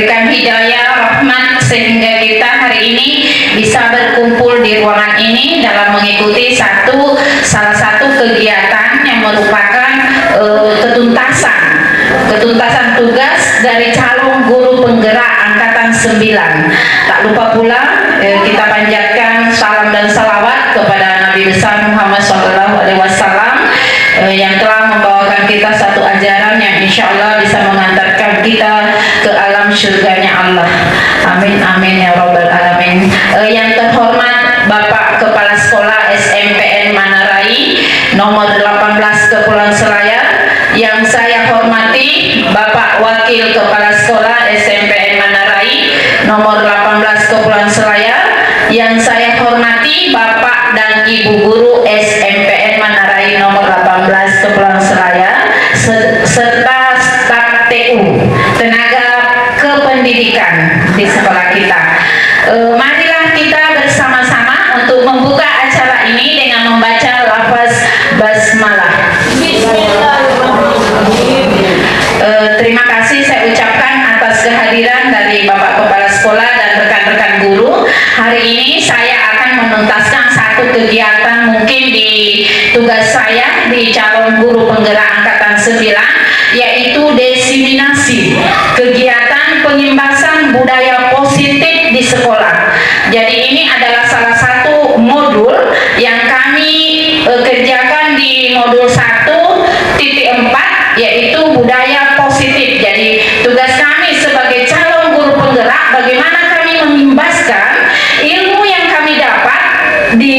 berikan hidayah, rahmat, sehingga kita hari ini bisa berkumpul di ruangan ini dalam mengikuti salah satu kegiatan yang merupakan ketuntasan tugas dari calon guru penggerak angkatan 9. Tak lupa pula kita panjatkan salam dan salawat kepada Nabi besar Muhammad SAW yang telah membawakan kita satu ajaran yang insya Allah bisa mengantarkan kita ke alam surganya Allah. Amin amin ya rabbal alamin. Yang terhormat Bapak Kepala Sekolah SMPN Manarai nomor 18 Kepulauan Selayar, yang saya hormati Bapak Wakil Kepala Sekolah SMPN Manarai nomor 18 Kepulauan Selayar, yang saya hormati Bapak dan Ibu Guru SMPN Manarai nomor 18 Kepulauan Selayar, serta staf TU, tenaga kependidikan di sekolah kita. Marilah kita bersama-sama untuk membuka acara ini dengan membaca lafaz basmalah. Terima kasih saya ucapkan atas kehadiran dari Bapak Kepala Sekolah dan rekan-rekan guru. Hari ini saya akan menuntaskan satu kegiatan mungkin di tugas saya di calon guru penggerak angkatan 9, yaitu diseminasi kegiatan pengimbasan budaya positif di sekolah. Jadi ini adalah salah satu modul yang kami kerjakan di modul 1.4, yaitu budaya positif. Jadi tugas kami sebagai calon guru penggerak, bagaimana kami mengimbaskan ilmu yang kami dapat di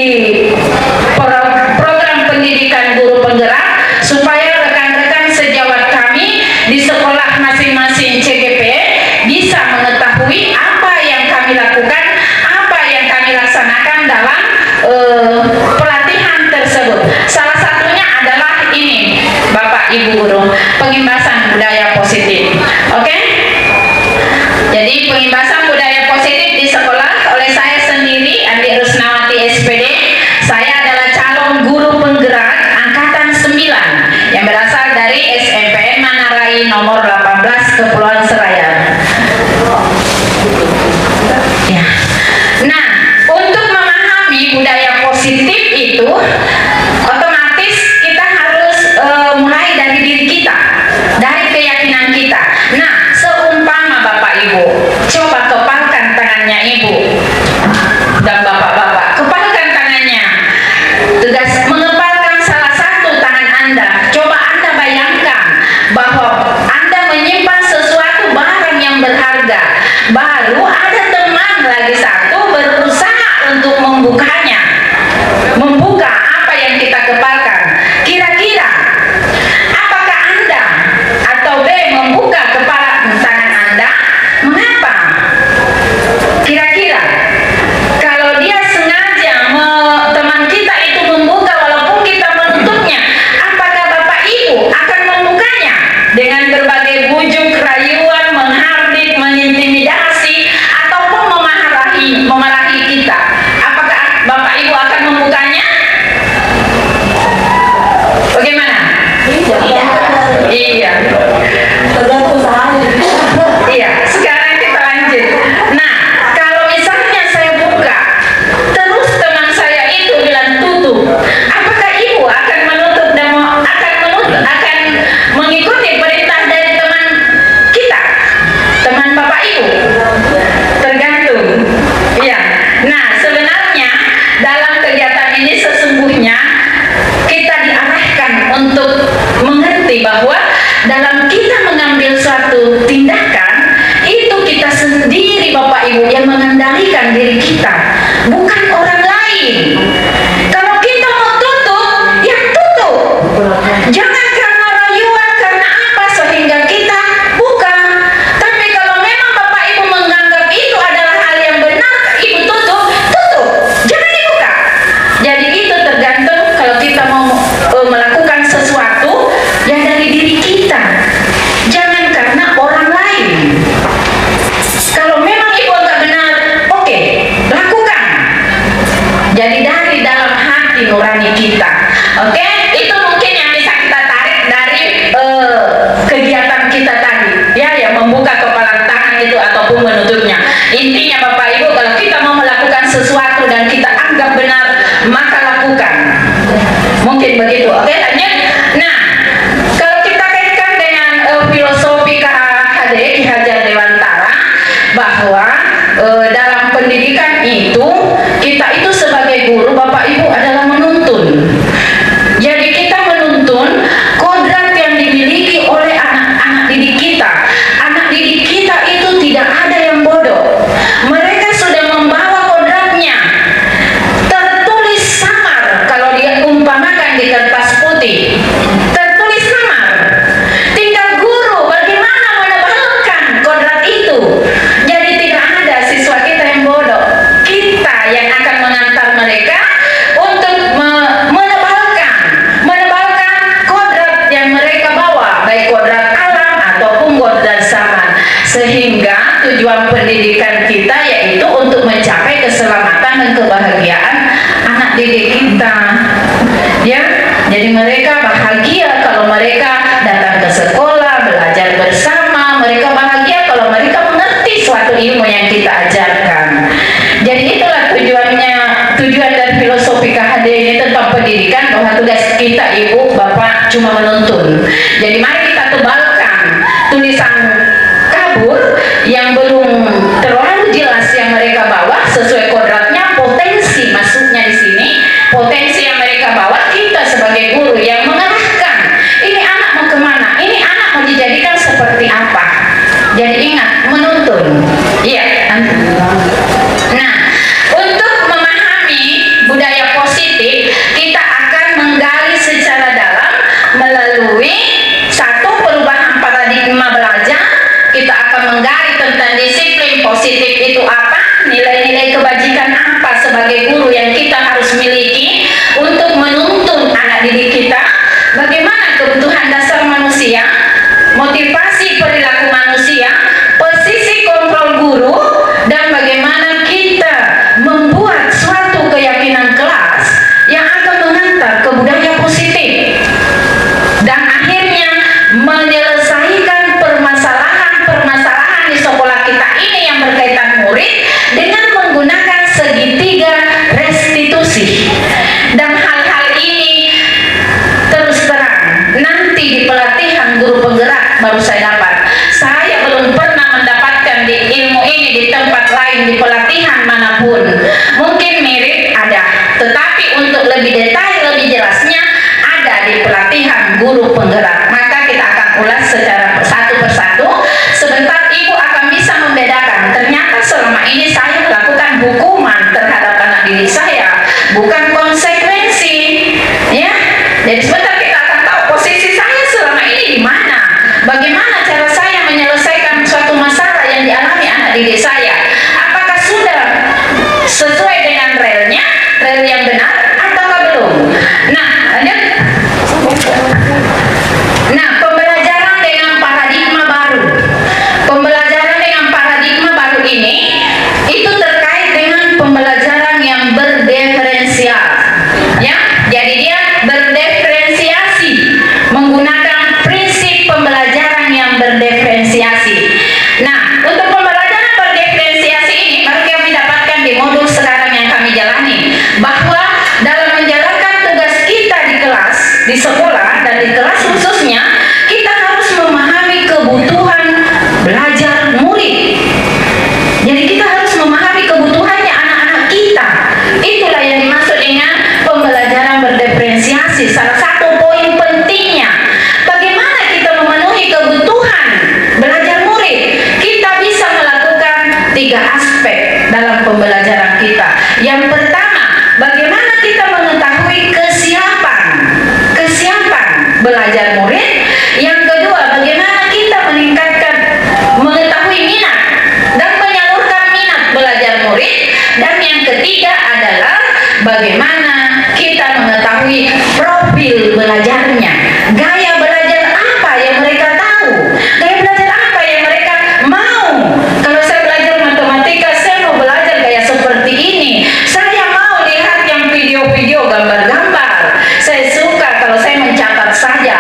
program pendidikan guru penggerak, supaya rekan-rekan sejawat kami di sekolah masing-masing CGP bisa mengetahui apa yang kami lakukan, apa yang kami laksanakan dalam pelatihan tersebut. Salah satunya adalah ini, Bapak Ibu Guru, pengimbasan budaya positif. Oke? Jadi pengimbasan budaya positif di sekolah oleh saya sendiri, Andi Rusnawati SPD. Saya adalah calon guru penggerak angkatan 9 yang berasal dari SMPN Manarai nomor 18 Kepulauan Selayar. Ya. Nah, untuk memahami budaya positif itu, otomatis kita harus mulai dari diri kita, dari keyakinan kita. Nah, seumpama Bapak Ibu, coba kepalkan tangannya Ibu dan Bapak-bapak, kepalkan tangannya. Tugas mengepalkan salah satu tangan Anda. Coba Anda bayangkan bahwa Anda menyimpan sesuatu barang yang berharga, baru ada teman lagi satu berusaha untuk membukanya, membuka apa yang kita kepalkan. Kira-kira apakah Anda atau B membuka kepala tangan Anda? Mengapa? Kira-kira kalau dia sengaja teman kita itu membuka walaupun kita menutupnya, apakah Bapak Ibu akan membukanya dengan berbagai bujuk, rayuan, menghardik, mengintimidasi, ataupun memarahi kita? Apakah Bapak Ibu akan membukanya? Bagaimana? Iya. Iya, sekarang kita lanjut. Nah, kalau misalnya saya buka, terus teman saya itu bilang tutup, apakah Ibu akan menutup dan akan mengikuti perintah dari teman kita, teman Bapak Ibu? Tergantung. Iya. Nah, sebenarnya dalam kegiatan ini sesungguhnya kita diarahkan untuk mengerti bahwa dalam kita mengambil suatu tindakan, itu kita sendiri Bapak Ibu yang mengendalikan diri kita, bukan orang lain. Kalau kita mau tutup, ya tutup. Jangan karena rayuan, karena apa sehingga kita buka. Tapi kalau memang Bapak Ibu menganggap itu adalah hal yang benar, Ibu tutup, jangan dibuka. Jadi itu tergantung kalau kita mau melakukan sesuatu yang dari diri kita, jangan karena orang lain. Kalau memang Ibu agak benar, oke, lakukan. Jadi dari Jadi mereka bahagia kalau mereka datang ke sekolah, belajar bersama. Mereka bahagia kalau mereka mengerti suatu ilmu yang kita ajarkan. Jadi itulah tujuan dari filosofi KHD ini tentang pendidikan, bahwa tugas kita ibu bapak cuma menuntun. Jadi mari kita tebalkan tulisan kabur yang belum terlalu jelas yang mereka bawa sesuai kodratnya, potensi maksudnya di sini, potensi yang mereka bawa, kita sebagai guru yang mengarahkan. Ini anak mau kemana? Ini anak mau dijadikan seperti apa? Jadi ingat, menuntun. Iya. Nah, untuk memahami budaya positif, kita akan menggali secara dalam melalui satu perubahan paradigma belajar. Kita akan menggali tentang disiplin positif itu apa, nilai-nilai kebajikan apa sebagai guru yang kita harus miliki untuk menuntun anak didik kita, bagaimana kebutuhan dasar manusia, motivasi perilaku manusia, posisi kontrol guru, dan bagaimana kita membuat suatu keyakinan kelas yang akan mengantar ke budaya positif, dan akhirnya menyelesaikan permasalahan di sekolah kita ini yang berkaitan murid dengan menggunakan segitiga restitusi. Dan hal-hal ini terus terang nanti di pelatihan guru penggerak baru saya dapat. Saya belum pernah mendapatkan di ilmu ini di tempat lain, di pelatihan manapun. Mungkin mirip ada, tetapi untuk lebih detail, lebih jelasnya ada di pelatihan guru penggerak. Maka kita akan ulas secara satu persatu. Sebentar ibu akan bisa membedakan, ternyata selama ini saya melakukan hukuman terhadap anak didik saya, bukan konsekuensi, ya. Jadi sebentar kita akan tahu posisi saya selama ini di mana, bagaimana cara saya menyelesaikan suatu masalah yang dialami anak didik saya, apakah sudah sesuai dengan rel yang benar ataukah belum. Nah, lanjut. Nah, pembelajaran dengan paradigma baru. Pembelajaran dengan paradigma baru ini itu terkait dengan pembelajaran yang berdiferensial. Ya, jadi dia berdiferensiasi menggunakan prinsip pembelajaran yang berdiferensiasi. Nah, untuk pembelajaran berdiferensiasi ini baru kami dapatkan di modul sekarang yang kami jalani, bahwa dalam menjalankan tugas kita di kelas, di sekolah dan di kelas khususnya, kita harus memahami kebutuhan belajar murid. Jadi kita harus memahami kebutuhannya anak-anak kita. Itulah yang dimaksud dengan pembelajaran berdiferensiasi. Salah satu poin pentingnya, bagaimana kita memenuhi kebutuhan belajar murid. Kita bisa melakukan 3 aspek dalam pembelajaran kita. Yang pertama, bagaimana kita mengetahui kesiapan belajar murid. Yang kedua, bagaimana kita mengetahui minat dan menyalurkan minat belajar murid. Dan yang ketiga adalah bagaimana kita mengetahui profil belajarnya, gaya belajar apa yang mereka tahu, gaya belajar apa yang mereka mau. Kalau saya belajar matematika, saya mau belajar gaya seperti ini. Saya mau lihat yang video-video gambar-gambar. Saya suka kalau saya mencatat saja,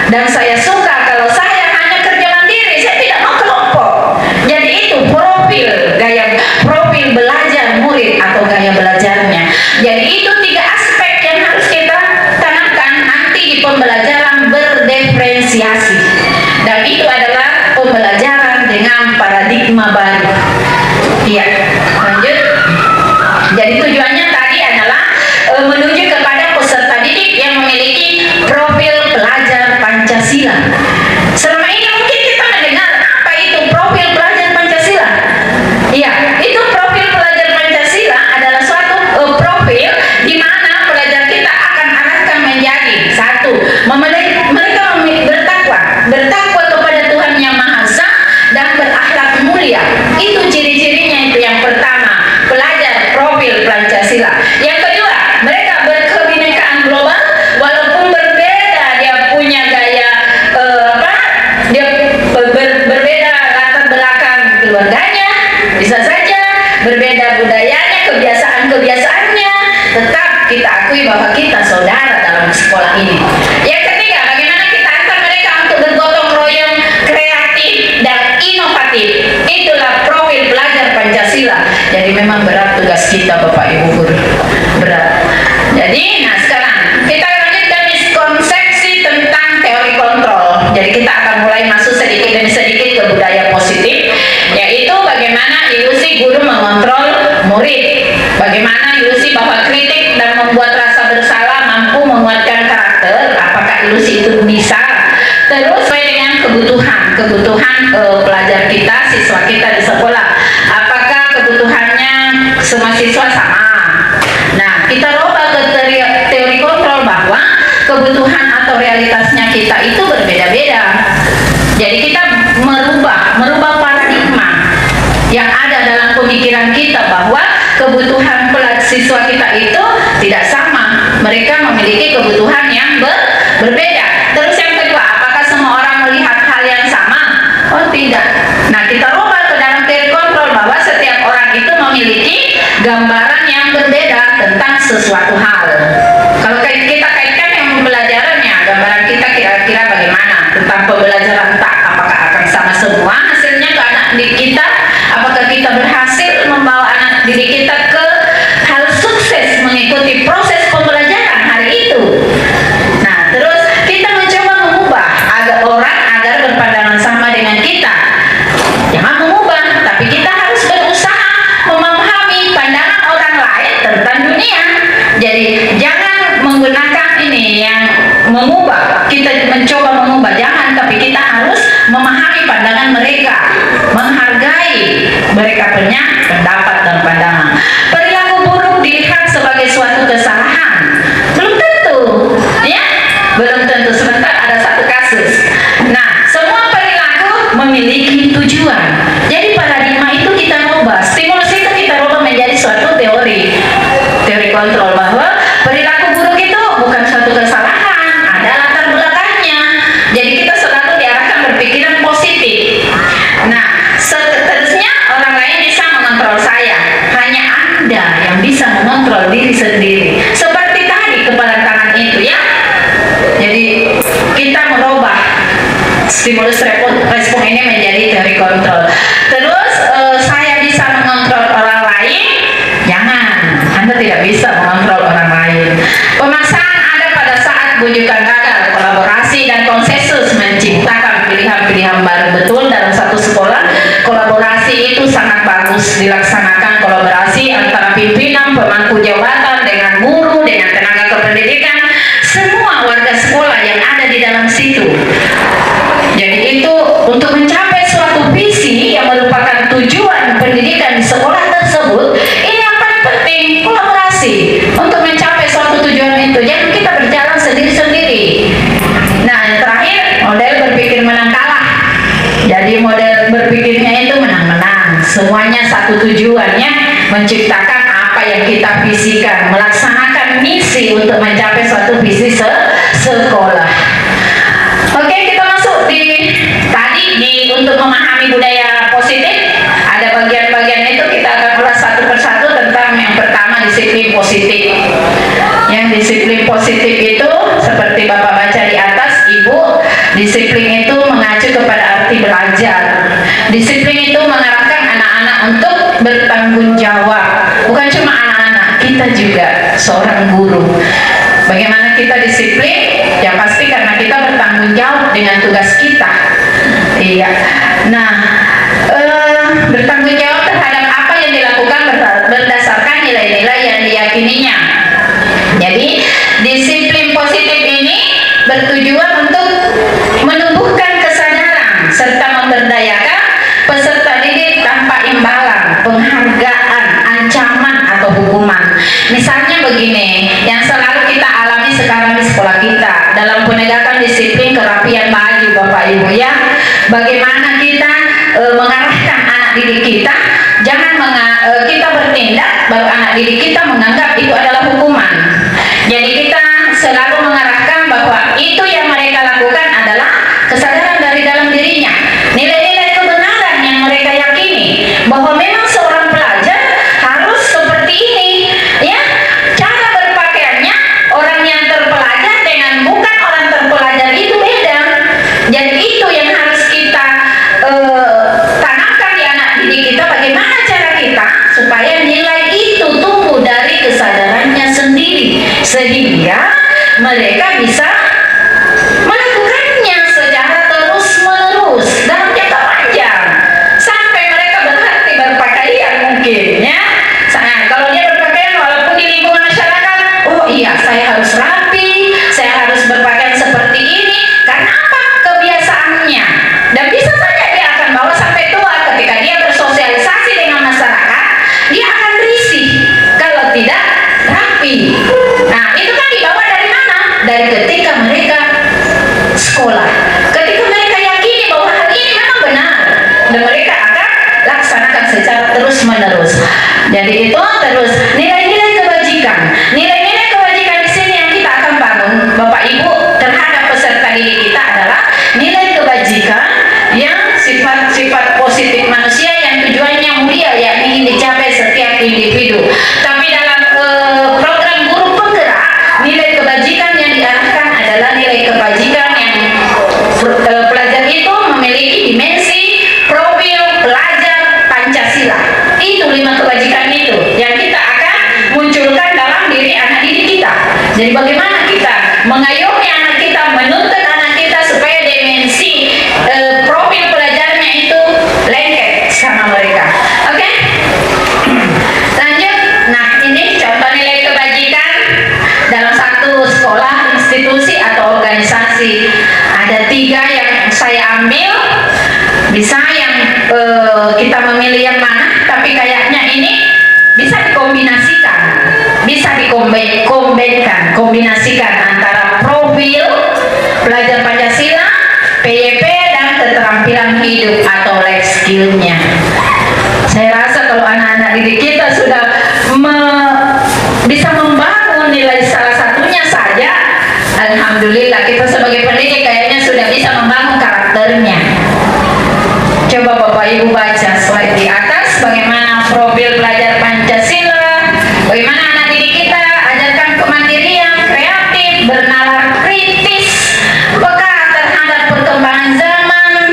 dan saya suka kalau saya hanya kerja mandiri. Saya tidak mau kelompok. Jadi itu profil belajar murid atau gaya belajarnya. Jadi itu 3 aspek yang harus kita tanamkan nanti di pembelajaran berdiferensiasi. Dan itu adalah pembelajaran dengan paradigma baru. Iya, lanjut. Jadi tujuannya tadi adalah menuju kepada peserta didik yang memiliki profil pelajar Pancasila. Selama ini mungkin kita mendengar apa itu profil pelajar Pancasila. Iya, itu profil pelajar Pancasila adalah suatu profil di mana pelajar kita akan arahkan menjadi satu, mereka bertakwa kepada Tuhan Yang Maha Esa dan berakhlak mulia. Itu ciri-cirinya. Itu yang pertama, pelajar profil Pancasila. Yang kedua, mereka berkebinekaan global, walaupun berbeda dia punya gaya dia berbeda latar belakang keluarganya, bisa saja berbeda budayanya, kebiasaan-kebiasaannya, tetap kita akui bahwa kita saudara dalam dalam sekolah ini. Yang ketiga, bagaimana kita antar mereka untuk bergotong royong, kreatif dan inovatif. Itulah profil pelajar Pancasila. Jadi memang berat tugas kita Bapak Ibu Guru, berat. Jadi, nah sekarang kita lanjutkan miskonsepsi tentang teori kontrol. Jadi kita akan mulai masuk sedikit demi sedikit ke budaya positif, yaitu bagaimana ilusi guru mengontrol murid, bagaimana ilusi bahwa kritik dan membuat rasa bersalah mampu menguatkan karakter. Apakah ilusi itu bisa? Terus sesuai dengan kebutuhan pelajar kita, siswa kita di sekolah. Apakah kebutuhannya semua siswa sama? Nah, kita rubah ke teori kontrol bahwa kebutuhan atau realitasnya kita itu berbeda-beda. Jadi kita merubah paradigma yang ada dalam pemikiran kita bahwa kebutuhan siswa kita itu tidak sama. Mereka memiliki kebutuhan yang berbeda. Terus yang kedua, apakah semua orang melihat hal yang sama? Oh tidak. Nah, kita rubah ke dalam teori kontrol bahwa setiap orang itu memiliki gambaran yang berbeda tentang sesuatu hal. Kalau kita kaitkan yang pembelajarannya, gambaran kita kira-kira bagaimana tentang pembelajaran tak? Apakah akan sama semua hasilnya ke anak didik kita? Apakah kita berhasil membawa anak didik kita ke hal sukses mengikuti proses pembelajaran hari itu? Nah, terus kita mencoba mengubah agar berpandangan sama dengan kita. Jangan mengubah, tapi kita harus berusaha memahami pandangan orang lain tentang dunia. Jadi jangan menggunakan ini yang mengubah, kita mencoba mengubah, jangan, tapi kita harus memahami pandangan mereka, menghargai mereka punya pendapat dan pandangan. Perilaku buruk dilihat sebagai suatu kesalahan? Belum tentu, ya, belum tentu. Sebentar ada satu kasus. Nah, semua perilaku memiliki tujuan. Jadi paradigma itu kita rubah, stimulus itu kita rubah menjadi suatu teori kontrol bahwa perilaku buruk itu bukan suatu kesalahan, ada latar belakangnya. Jadi kita selalu diarahkan berpikiran positif. Nah, seterusnya orang lain bisa mengontrol saya, hanya Anda yang bisa mengontrol diri sendiri. Seperti tadi kepala tangan itu, ya. Jadi kita merubah stimulus respon ini menjadi teori kontrol. Terus saya bisa mengontrol orang lain? Jangan, Anda tidak bisa mengontrol orang lain. Pemaksaan ada pada saat bujukan gagal. Kolaborasi dan konsensus menciptakan pilihan-pilihan baru. Betul, dalam satu sekolah kolaborasi itu sangat bagus dilaksanakan, kolaborasi antara pimpinan, pemangku jabatan dengan guru, dengan tenaga kependidikan, semua warga sekolah yang ada di dalam situ. Jadi itu untuk mencapai suatu visi yang merupakan tujuan pendidikan di sekolah tersebut. Ini yang paling penting, kolaborasi untuk mencapai suatu tujuan itu. Jangan kita berjalan sendiri-sendiri. Nah, yang terakhir, model berpikir menang kalah. Jadi model berpikirnya itu menang-menang. Semuanya satu tujuannya, menciptakan apa yang kita visikan, melaksanakan misi untuk mencapai suatu visi sekolah. Oke, kita masuk untuk memahami budaya positif. Ada bagian-bagian itu kita akan ulas satu persatu tentang yang pertama, disiplin positif. Yang disiplin positif itu seperti Bapak baca di atas, Ibu, disiplin itu mengacu kepada arti belajar. Disiplin itu mengarahkan anak-anak untuk bertanggung jawab. Bukan cuma anak-anak, kita juga seorang guru. Bagaimana kita disiplin? Ya pasti karena kita bertanggung jawab dengan tugas kita. Iya. Nah, bertanggung jawab terhadap apa yang dilakukan berdasarkan nilai-nilai yang diyakininya. Jadi, disiplin positif ini bertujuan untuk menumbuhkan kesadaran serta memberdayakan peserta didik tanpa imbalan, penghargaan, ancaman atau hukuman. Misalnya begini, yang selalu kita alami sekarang di sekolah kita dalam penegakan disiplin kerapian baju, Bapak Ibu, ya. Bagaimana kita mengarahkan anak didik kita, jangan kita bertindak baru anak didik kita menganggap itu adalah hukuman. Jadi kita selalu mengarahkan bahwa itu yang mereka lakukan adalah kesadaran dari dalam dirinya, nilai-nilai kebenaran yang mereka yakini bahwa memang seorang pelajar harus seperti ini, ya. Cara berpakaiannya, orang yang terpelajar sehingga mereka bisa melakukannya secara terus-menerus dalam jangka panjang sampai mereka berhenti berpakaian mungkin ya. Kalau dia berpakaian walaupun di lingkungan masyarakat, oh iya saya harus rapi, saya harus berpakaian seperti ini, karena apa? Kebiasaannya. Dan bisa saja dia akan bawa sampai tua. Ketika dia bersosialisasi dengan masyarakat, dia akan risih kalau tidak rapi. Nah itu kan dibawa dari mana? Dari ketika mereka sekolah, ketika mereka yakini bahwa hal ini memang benar dan mereka akan laksanakan secara terus menerus. Jadi itu terus nilai-nilai kebajikan. Nilai-nilai kebajikan di sini yang kita akan bangun, Bapak Ibu, terhadap peserta didik kita adalah nilai kebajikan yang sifat-sifat positif manusia yang tujuannya mulia, yang ingin dicapai setiap individu. Tapi dalam program guru penggerak, nilai kebajikan yang diarahkan adalah nilai kebajikan yang pelajar itu memiliki dimensi profil pelajar Pancasila. Itu 5 kebajikan itu yang kita akan munculkan dalam diri anak didik kita. Jadi bagaimana kita mengayomi anak kita, menuntut anak kita supaya dimensi profil pelajarnya itu lengket sama mereka. Oke? Lanjut. Nah ini contoh nilai kebajikan dalam satu sekolah, institusi atau organisasi. Ada 3 yang saya ambil. Bisa yang kita memilih yang mana, tapi kayaknya ini bisa dikombinasikan, bisa kombinasikan antara profil pelajar Pancasila, PYP, dan keterampilan hidup atau life skill-nya. Saya rasa kalau anak-anak didik kita sudah bisa membangun nilai salah satunya saja, alhamdulillah kita sebagai pendidik kayaknya sudah bisa membangun karakternya. Coba Bapak Ibu baca slide di atas, bagaimana profil pelajar Pancasila, bagaimana anak didik kita ajarkan kemandirian, kreatif, bernalar kritis, peka terhadap perkembangan zaman.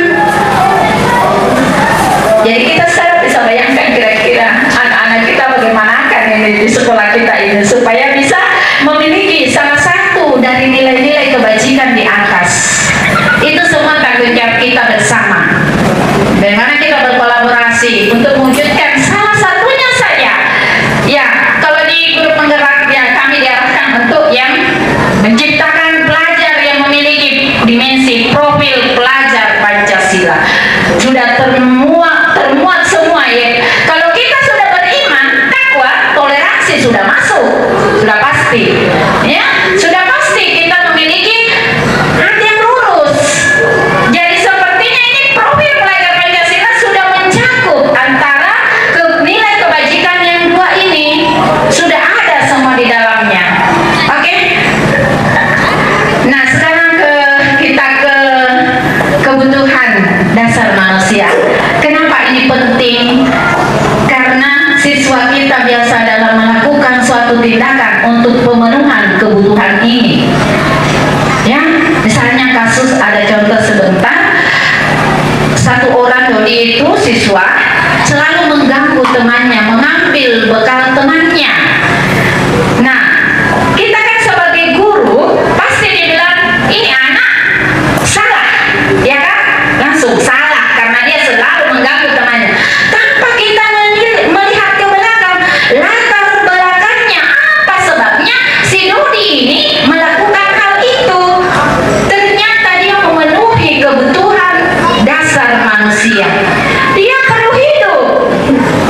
Jadi kita sekarang bisa bayangkan kira-kira anak-anak kita bagaimana kan ini di sekolah kita ini, supaya bisa memiliki salah satu dari nilai-nilai kebajikan di atas. Itu semua tanggung jawab kita bersama. Bagaimana kita berkolaborasi untuk mewujudkan salah satunya saja. Ya, kalau di guru penggerak ya kami diarahkan untuk yang menciptakan pelajar yang memiliki dimensi profil pelajar Pancasila. Sudah termuat semua ya. Kalau kita sudah beriman, takwa, toleransi sudah masuk, sudah pasti. Ya, sudah pasti kita memiliki hati yang lurus. Jadi sepertinya ini profil pelajar Pancasila sudah mencakup antara nilai kebajikan yang 2 ini, sudah ada semua di dalamnya. Oke? Nah sekarang kita ke kebutuhan dasar manusia. Kenapa ini penting? Karena siswa kita biasa dalam melakukan suatu tindakan untuk pemenuhan kebutuhan ini. Ya, misalnya kasus, ada contoh sebentar, satu orang doi itu siswa selalu mengganggu temannya, mengambil bekal temannya. Nah, kita kan sebagai guru pasti dibilang ini anak salah, ya kan? Langsung salah karena dia selalu mengganggu temannya. Tanpa kita melihat ke belakang, latar belakangnya apa sebabnya si Dodi ini melakukan hal itu. Ternyata dia memenuhi kebutuhan dasar manusia. Dia perlu hidup.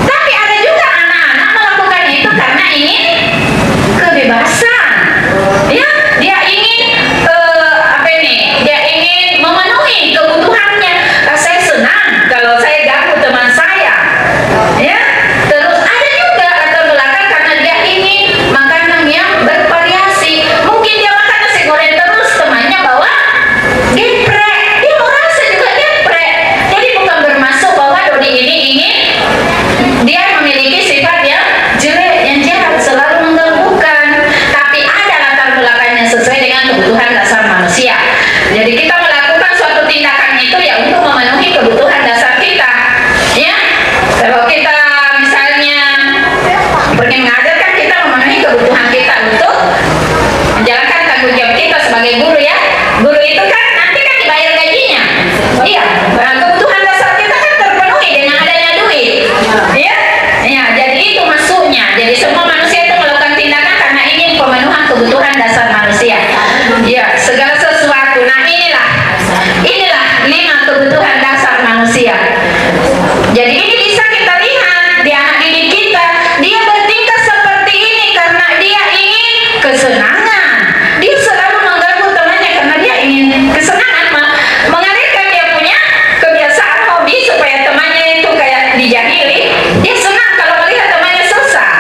Tapi ada juga anak-anak melakukan itu karena ingin Jadi ini bisa kita lihat di anak didik kita, dia bertingkah seperti ini karena dia ingin kesenangan. Dia selalu mengganggu temannya karena dia ingin kesenangan, mengalihkan dia punya kebiasaan hobi supaya temannya itu kayak dijahili. Dia senang kalau melihat temannya susah.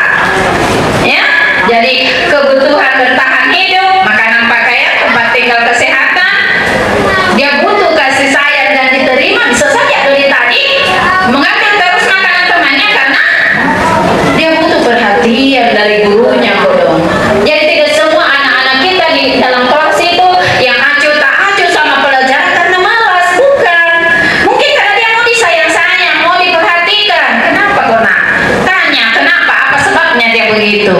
Ya, jadi kebutuhan bertahan hidup, makanan, pakaian, tempat tinggal, kesehatan, dia butuh kasih sayang dan diterima. Bisa saja dari tadi mengambil terus makanan temannya karena dia butuh perhatian dari gurunya, bodoh. Jadi tidak semua anak-anak kita di dalam kelas itu yang acuh tak acuh sama pelajaran karena malas, bukan. Mungkin karena dia mau disayang-sayang, mau diperhatikan. Kenapa kok nak? Tanya kenapa, apa sebabnya dia begitu.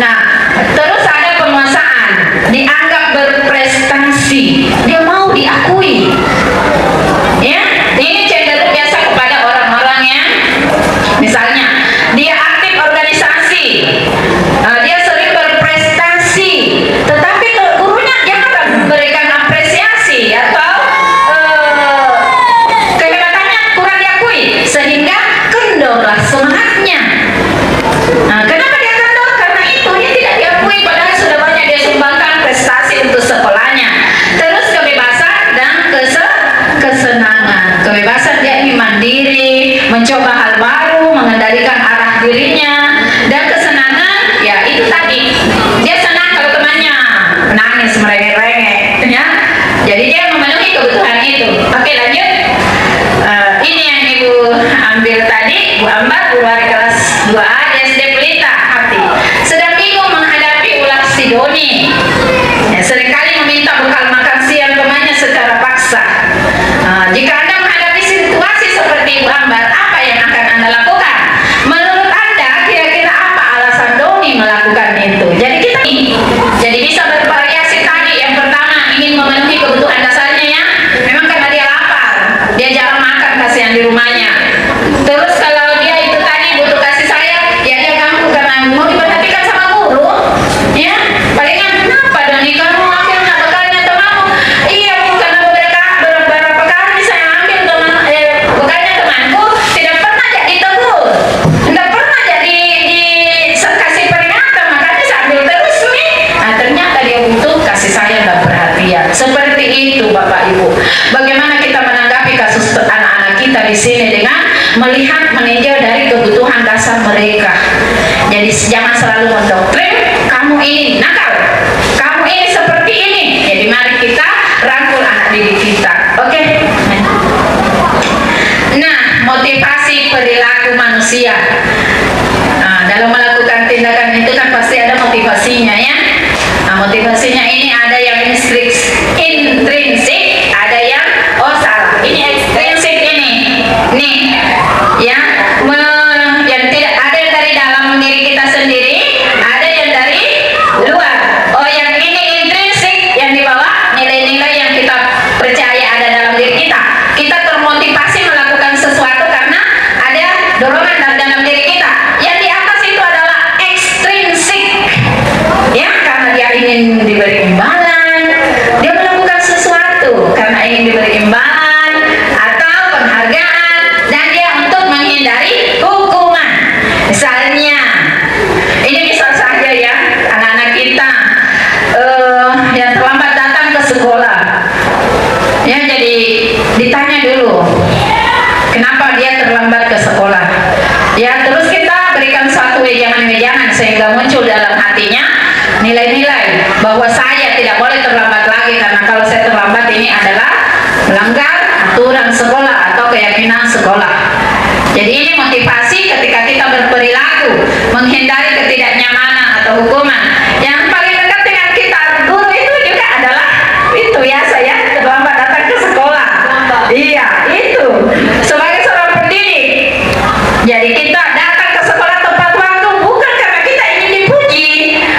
Nah, terus ada penguasaan, dianggap berprestasi, dia mau diakui. Ya, ini cenderung biasa kepada orang-orang yang misalnya dia aktif organisasi, dia sering berprestasi, tetapi ke gurunya jangan memberikan apresiasi atau kehebatannya kurang diakui, sehingga kendorlah semangatnya. Nah, kenapa dia kendor? Karena itu dia tidak diakui, padahal sudah banyak dia sumbangkan prestasi untuk sekolahnya. Terus kebebasan dan kesenangan. Kebebasan, dia ingin mandiri, mencoba hal baru, mengendalikan arah dirinya. Dan kesenangan, ya itu tadi, dia senang kalau temannya menangis, merengek-rengek, ya. Jadi dia memenuhi kebutuhan itu. Oke, lanjut. Ini yang Ibu ambil tadi, Bu Ambar, guru hari kelas 2A di SD Pelita Hati. Sedang bingung menghadapi ulah si Doni. Ya, seringkali meminta bekal makan siang temannya secara paksa. Jika Anda menghadapi situasi seperti Ibu Ambar, apa yang akan Anda lakukan? Menurut Anda, kira-kira apa alasan Doni melakukan itu? Jadi bisa bervariasi tadi. Yang pertama, ingin memenuhi kebutuhan dasarnya, ya. Memang karena dia lapar, dia jarang makan kasihan di rumahnya. Terus kalau dia itu tadi butuh kasih sayang, ya dia ganggu karena mau diperhatikan sama guru. Ya, palingan kenapa Doni kamu akhirnya bekalnya temanmu? Iya, karena beberapa kali saya ambil bekalnya temanku, tidak pernah jadi tegur, tidak pernah jadi kasih peringatan, makanya saya ambil terus nih. Nah, ternyata dia butuh kasih sayang dan perhatian. Seperti itu Bapak Ibu. Bagaimana kita menanggapi kasus anak-anak kita di sini dengan melihat, meninjau dari kebutuhan dasar mereka. Jadi jangan selalu mendoktrin, kamu ini nakal, kamu ini seperti ini. Jadi mari kita rangkul anak didik kita. Oke. Nah, motivasi perilaku manusia. Nah, dalam melakukan tindakan itu kan pasti ada motivasinya, ya. Nah, motivasinya ini ada yang intrinsik, ada yang salah. Ini ekstrinsik ini. Nih, ya. Yang tidak ada yang dari dalam diri kita sendiri, ada yang dari luar. Yang ini intrinsik, yang dibawa nilai-nilai yang kita percaya ada dalam diri kita. Kita termotivasi melakukan sesuatu karena ada dorongan dalam diri kita. Yang di atas itu adalah ekstrinsik, ya, karena dia ingin diberi imbalan, dia melakukan sesuatu karena ingin diberi imbalan atau penghargaan, dan dia untuk menghindari hukuman. Misalnya, ini misal saja, ya, anak-anak kita yang terlambat datang ke sekolah, ya, jadi ditanya dulu kenapa dia terlambat ke sekolah, ya, terus kita berikan suatu wejangan-wejangan sehingga muncul dalam hatinya nilai-nilai bahwa saya tidak boleh terlambat lagi, karena kalau saya terlambat ini adalah melanggar aturan sekolah atau keyakinan sekolah. Jadi ini motivasi ketika kita berperilaku menghindari ketidaknyamanan atau hukuman. Yang paling dekat dengan kita guru itu juga adalah itu, ya, saya terlambat datang ke sekolah. Iya, itu sebagai seorang pendidik. Jadi kita datang ke sekolah tepat waktu bukan karena kita ingin dipuji,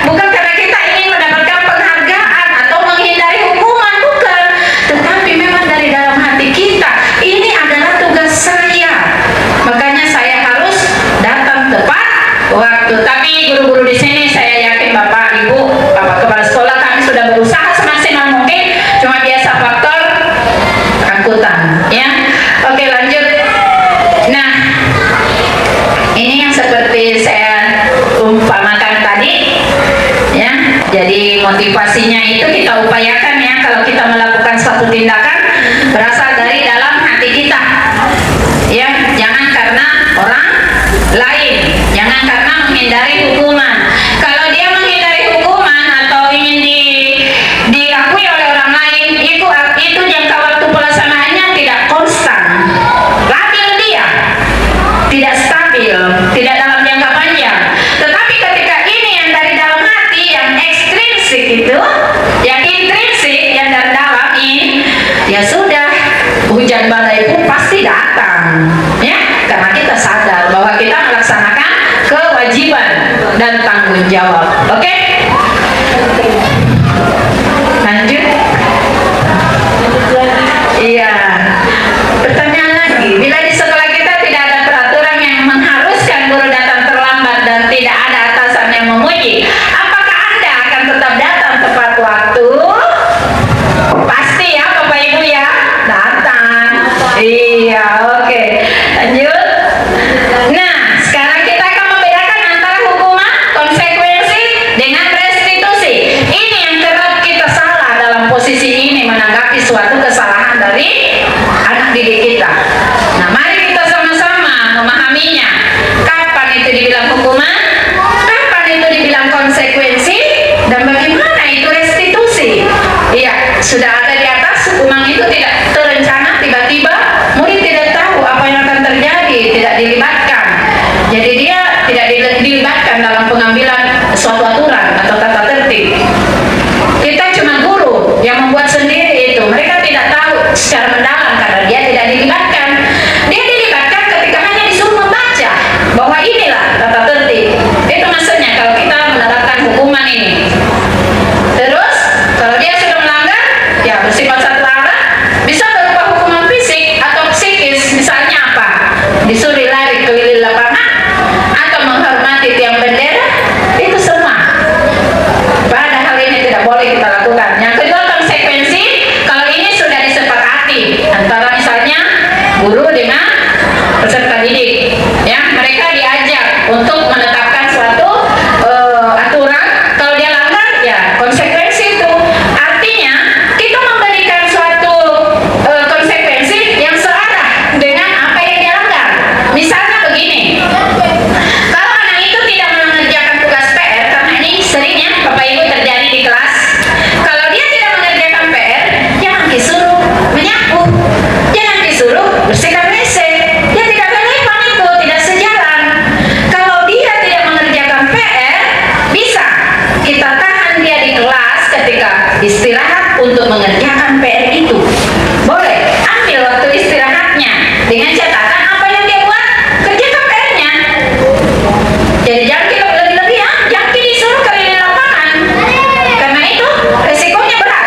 bukan karena kita ingin mendapatkan penghargaan atau menghindari hukuman, bukan. Tetapi memang dari dalam hati kita, ini adalah tugas saya. Makanya saya harus datang tepat waktu. Tapi guru-guru di sini saya yakin Bapak Ibu motivasinya itu kita upayakan ya, kalau kita melakukan suatu tindakan berasal dari dalam hati kita ya, jangan karena orang lain, jangan karena menghindari hukuman. Kalau dia menghindari hukuman atau ingin diakui oleh orang lain, itu jangka waktu pelaksanaannya tidak konstan, labil dia, tidak stabil, tidak dalam jangka panjang. Tetapi ketika ini yang dari dalam hati, yang ekstrinsik itu, yang intrinsik, yang dari dalam ini, ya sudah, hujan badai pun pasti datang ya, karena kita sadar bahwa kita melaksanakan kewajiban dan tanggung jawab. Oke? Lanjut. Iya. Pertanyaan lagi, bila di sekolah kita tidak ada peraturan yang mengharuskan guru datang terlambat dan tidak ada atasan yang memuji, apakah Anda akan tetap datang tepat waktu? Pasti ya Bapak Ibu ya, datang. Iya, oke. Lanjut. Nah, sekarang kita akan membedakan antara hukuman, konsekuensi dengan restitusi. Ini yang kerap kita salah dalam posisi ini menanggapi suatu kesalahan dari anak didik kita. Nah, mari kita sama-sama memahaminya. Kapan itu dibilang hukuman, kapan itu dibilang konsekuensi, dan bagaimana itu restitusi. Iya, sudah ada di atas, hukuman itu tidak terencana, tiba-tiba murid tidak tahu apa yang akan terjadi, tidak dilibatkan. Jadi dia tidak dilibatkan dalam pengambilan suatu aturan atau tata tertib. Kita cuma guru yang membuat sendiri itu. Mereka tidak tahu secara mendalam karena dia tidak dilibatkan. Dia dilibatkan ketika hanya disuruh membaca bahwa inilah tata tertib. Itu maksudnya kalau kita menerapkan hukuman ini. Terus kalau dia sudah melanggar, ya bersifat terlarang, bisa berupa hukuman fisik atau psikis. Misalnya apa? Disuruh lari keliling lapangan atau menghormati tiang bendera, itu semua. Padahal ini tidak boleh kita lakukan. Yang kedua, konsekuensi. Kalau ini sudah disepakati antara misalnya guru dengan peserta didik, ya, mereka diajak untuk menetapkan suatu aturan. Kalau dia langgar, ya konsekuensi itu. Artinya kita memberikan suatu konsekuensi yang searah dengan apa yang dia langgar. Misalnya begini, kalau anak itu tidak mengerjakan tugas PR, karena ini seringnya Bapak Ibu terjadi di kelas, kalau dia tidak mengerjakan PR, jangan disuruh menyapu, jangan disuruh bersihkan WC. Dia tidak relevan, itu tidak sejalan. Kalau dia tidak mengerjakan PR, bisa kita tahan dia di kelas ketika istirahat untuk mengerjakan PR itu. Boleh ambil waktu istirahatnya dengan catatan apa yang dia buat, kerjakan PR-nya. Jadi jangan kita berlebih-lebih ya, jangan disuruh keliling lapangan, karena itu resikonya berat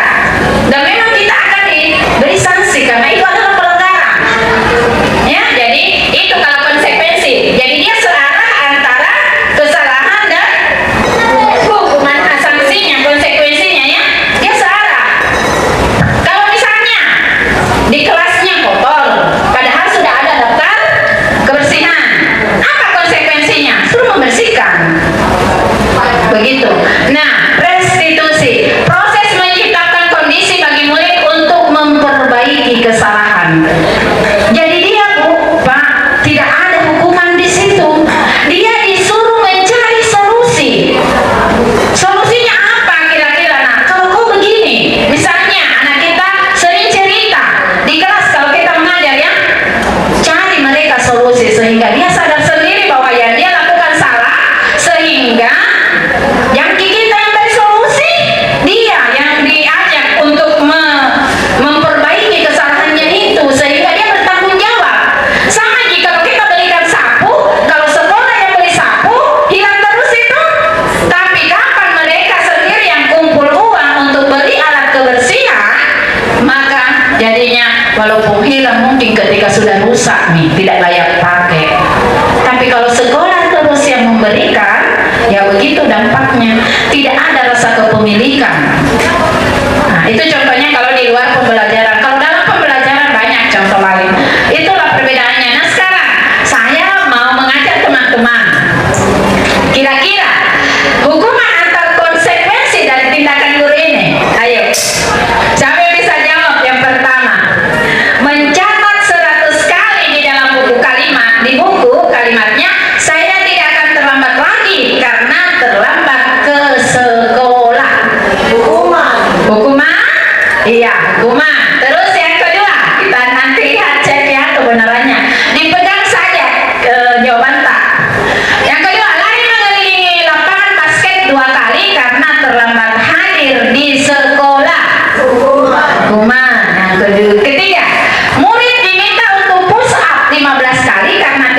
dan memang kita akan diberi sanksi karena itu adalah pelanggaran ya. Jadi itu kalau konsekuensi, jadi dia searah antara kesalahan dan hukuman, sanksinya, konsekuensinya ya, dia searah. Kalau misalnya di kelasnya kotor, padahal sudah ada daftar kebersihan, apa konsekuensinya? Suruh membersihkan. Begitu. Nah, restitusi, proses menciptakan kondisi bagi murid untuk memperbaiki kesalahan. Jadi dia, Bu, Pak, tidak ada hukuman di situ. Dia disuruh mencari solusi. Solusinya apa kira-kira? Nah, kalau kau begini, misalnya anak kita sering cerita di kelas kalau kita mengajar ya, cari mereka solusi sehingga dia sadar sendiri bahwa yang dia lakukan salah, sehingga yang kita yang beri solusi, dia yang diajak untuk memperbaiki kesalahannya itu sehingga dia bertanggung jawab. Sama jika kita berikan sapu, kalau sekolah yang beli sapu hilang terus itu, tapi kapan mereka sendiri yang kumpul uang untuk beli alat kebersihan, maka jadinya walaupun hilang mungkin ketika sudah rusak nih, tidak layak pakai. Tapi kalau sekolah terus yang memberikan, ya begitu dampaknya, tidak ada rasa kepemilikan. Nah, itu contohnya kalau di luar pembelajaran. Kalau dalam pembelajaran banyak contoh lain. Itulah perbedaannya. Nah, sekarang saya mau mengajak teman-teman, kira-kira hukuman atau konsekuensi dari tindakan guru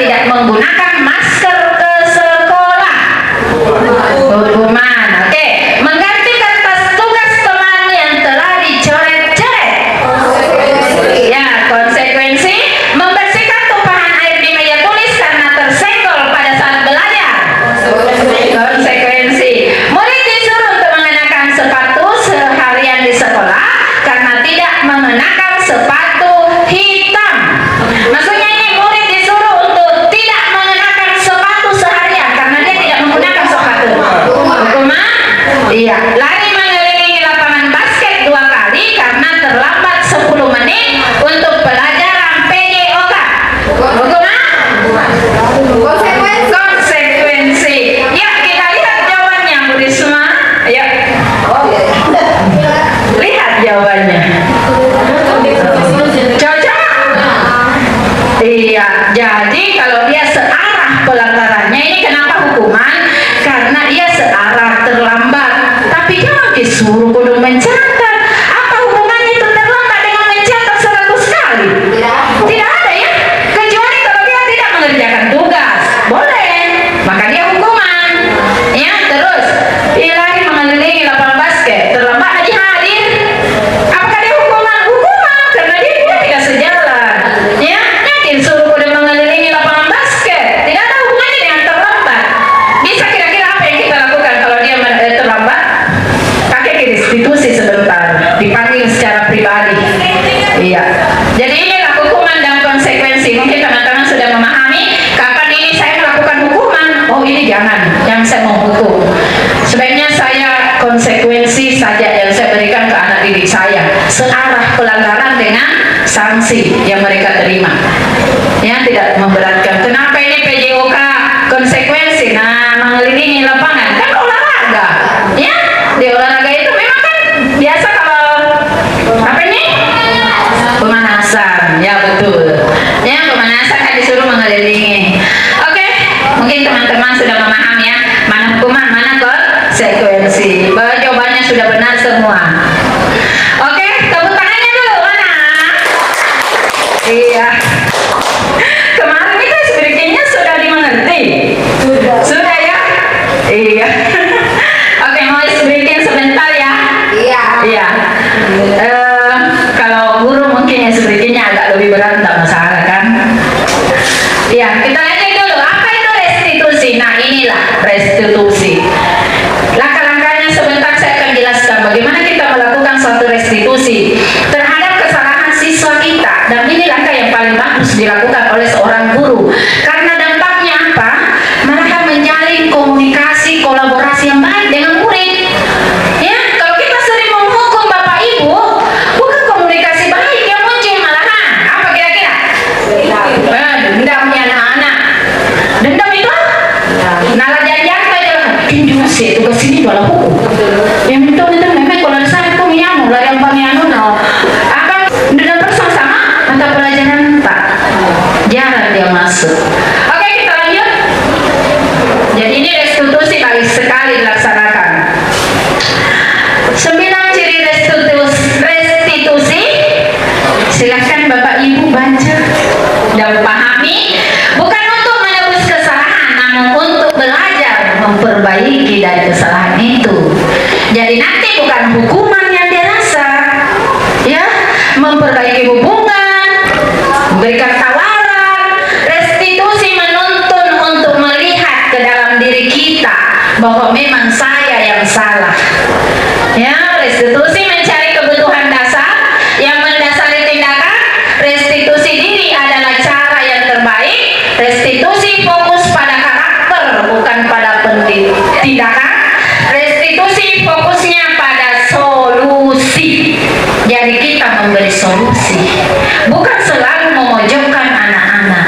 tidak menggunakan masker ke sekolah, hukuman. Oke, mengganti kertas tugas teman yang telah dicoret-coret, ya konsekuensi. Membersihkan tumpahan air di meja tulis karena tersenggol pada saat belajar, konsekuensi. Murid disuruh untuk mengenakan sepatu seharian di sekolah karena tidak mengenakan sepatu hitam. Maksudnya ini murid disuruh untuk tidak mengenakan sepatu seharian karena dia tidak menggunakan sepatu. Hukuman? Iya. Lari mengelilingi lapangan basket 2 kali karena terlambat 10 menit untuk pelajaran PJOK. Hukuman? Konsekuensi. Ya, kita lihat jawabannya, Bu Risma. Ya. Lihat jawabannya. Cocok? Iya. Jadi kalau dia searah pelanggarannya, ini kenapa hukuman? Karena dia searah terlambat. Tapi jangan disuruh kudu mencatat. Apa hubungannya itu terlambat dengan mencatat 100 kali? Tidak ada ya. Kecuali kalau dia tidak mengerjakan tugas, boleh. Maka dia hukuman. Ya, terus dia lari mengelilingi lapangan basket, terlambat aja hadir. Apakah dia hukuman? Hukuman karena dia tidak sejalan. Ya, disuruh kudu mengelilingi lapangan basket. Tidak ada hubungannya dengan terlambat. Bisa kira-kira apa yang kita lakukan kalau dia terlambat? Pakai restitusi sebentar, dipanggil secara pribadi. Iya. Jadi inilah hukuman dan konsekuensi. Mungkin teman-teman sudah memahami kapan ini saya melakukan hukuman. Oh ini jangan, yang saya mau hukum. Sebaiknya saya konsekuensi saja yang saya berikan ke anak didik saya. Searah pelanggaran dengan sanksi yang mereka terima. Ya, tidak memberatkan. Kenapa ini PJOK konsekuensi? Nah, mengelilingi lapangan kan olahraga. Ya, di olahraga itu memang kan biasa kalau apa ini? Pemanasan. Ya, betul. Ya, pemanasan kan disuruh mengelilingi. Oke, mungkin teman-teman sudah memahami ya, mana hukuman, mana konsekuensi. Bahwa jawabannya sudah benar semua. Oke, tepuk tangannya dulu, mana? Iya. Kemarin itu sedikitnya sudah dimengerti. Sudah ya? Iya. Oke, mau bikin sebentar ya? Iya. Iya. Kalau guru mungkin ya sedikitnya agak lebih berat, tidak masalah kan? Iya, kita lanjut dulu. Apa itu restitusi? Nah, inilah restitusi. Langkah-langkahnya sebentar saya akan jelaskan bagaimana kita melakukan suatu restitusi terhadap kesalahan siswa kita. Dan ini langkah yang paling bagus dilakukan oleh seorang guru. Karena dampaknya apa? Mereka menjalin komunikasi, kolaborasi yang baik dengan murid. Ya, kalau kita sering menghukum Bapak Ibu, bukan komunikasi baik yang muncul, malahan apa kira-kira? Dendamnya anak-anak. Dendam itu apa? Nala jangan aja. Ini masih tugas ini dalam hukum. Yang itu memang kalau ada saya itu miyamu lah yang pamianu no. Apa dendam bersama-sama atau pelajaran tak? Jarang dia masuk. Oke, kita lanjut. Jadi ini restitusi baik sekali dilaksanakan. 9 ciri restitusi. Silakan Bapak Ibu baca dan pahami. Bukan untuk menebus kesalahan, namun untuk belajar memperbaiki dari kesalahan itu. Jadi nanti bukan hukuman yang dirasa, ya, memperbaiki hubungan, memberikan tawaran. Restitusi menuntun untuk melihat ke dalam diri kita bahwa memang saya yang salah. Ya, restitusi mencari kebutuhan dasar yang mendasari tindakan. Restitusi diri adalah cara yang terbaik. Restitusi fokus pada karakter, bukan pada tindakan. Restitusi fokusnya pada solusi. Jadi kita memberi solusi, bukan selalu memojokkan anak-anak.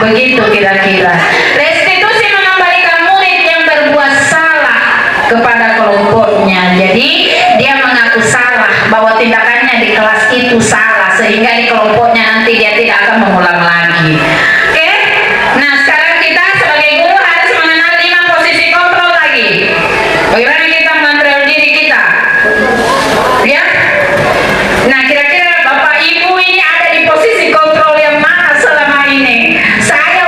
Begitu kira-kira. Restitusi mengembalikan murid yang berbuat salah kepada kelompoknya. Jadi dia mengaku salah bahwa tindakannya di kelas itu salah, sehingga di kelompoknya nanti dia tidak akan mengulang lagi. Oke? Nah, sekarang kita sebagai guru harus mengenal 5 posisi kontrol lagi. Bagaimana kita mengontrol diri kita? Ya? Nah, kira-kira Bapak Ibu ini ada di posisi kontrol yang mana selama ini? Saya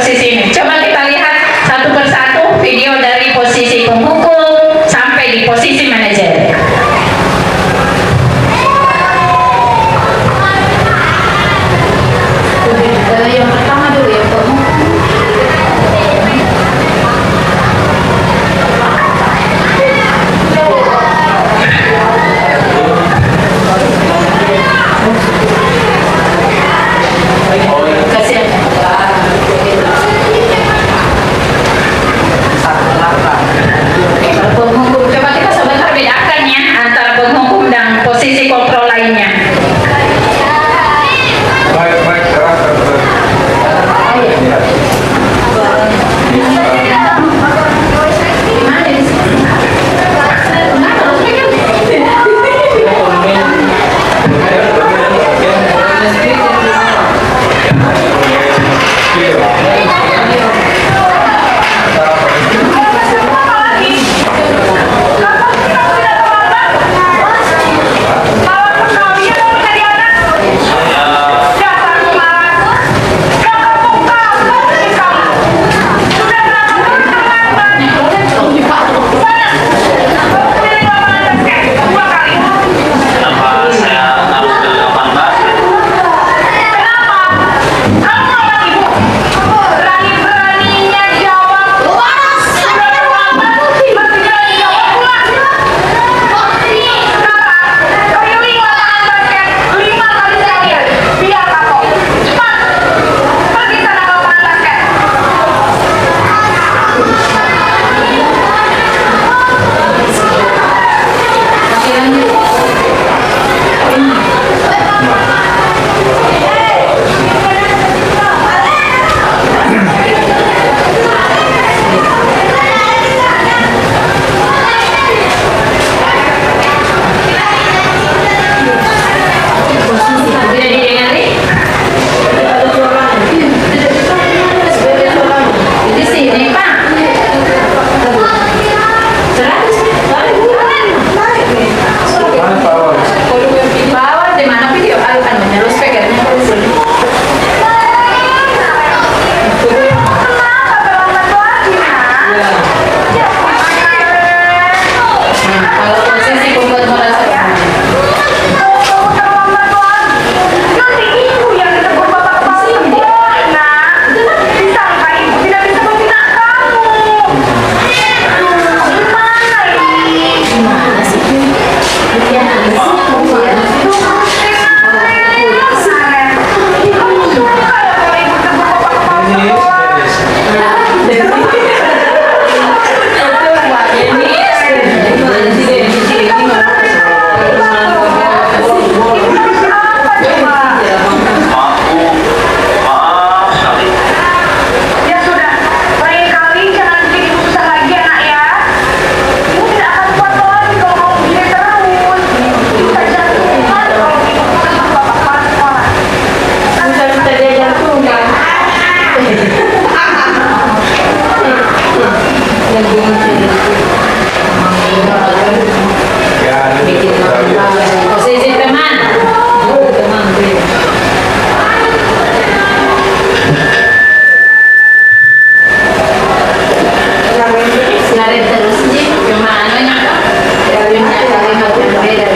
posisi ini. Coba kita lihat satu persatu video dari posisi penghukum sampai di posisi manajer. Yang pertama dulu ya, penghukum. Coba kita sebentar bedakan ya antara penghukum dan posisi kontrol lainnya. Posisi teman. Lari terus sih, gimana nih? Kalimat yang berbeda.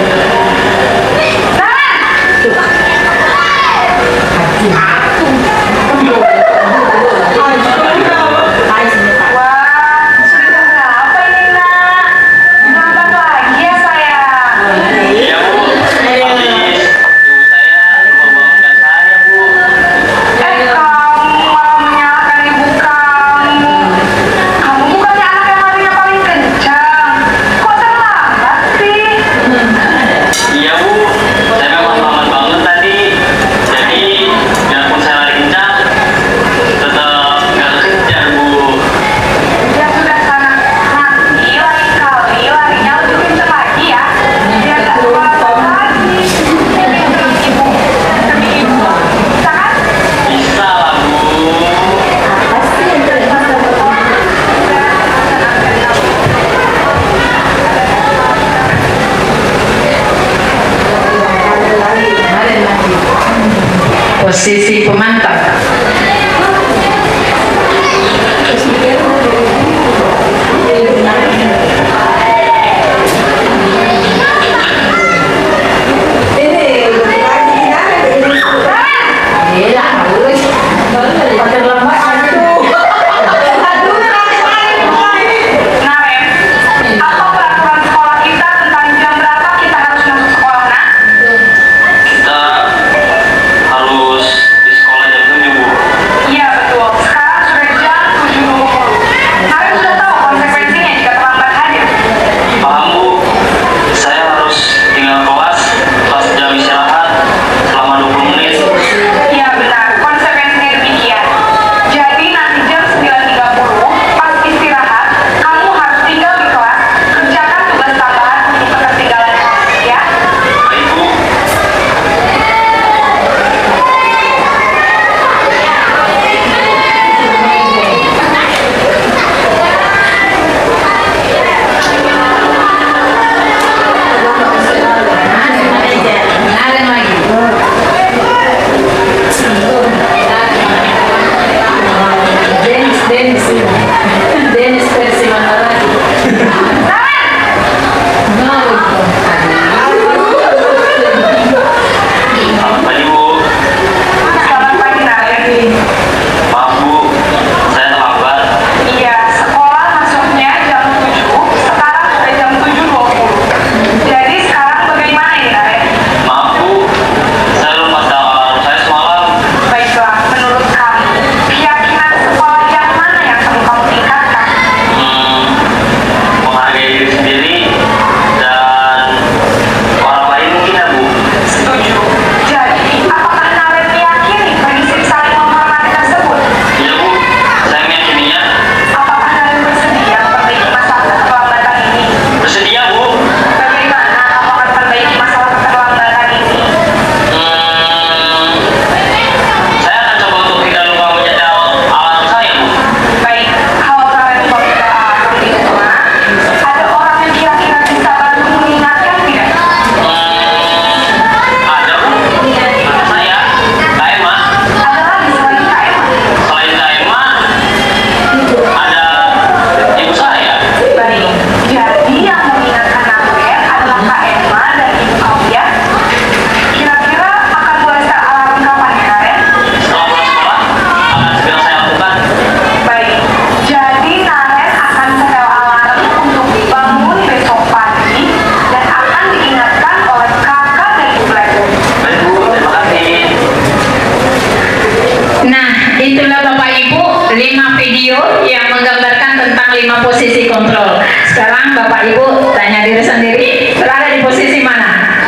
5 posisi kontrol. Sekarang Bapak Ibu tanya diri sendiri, berada di posisi mana?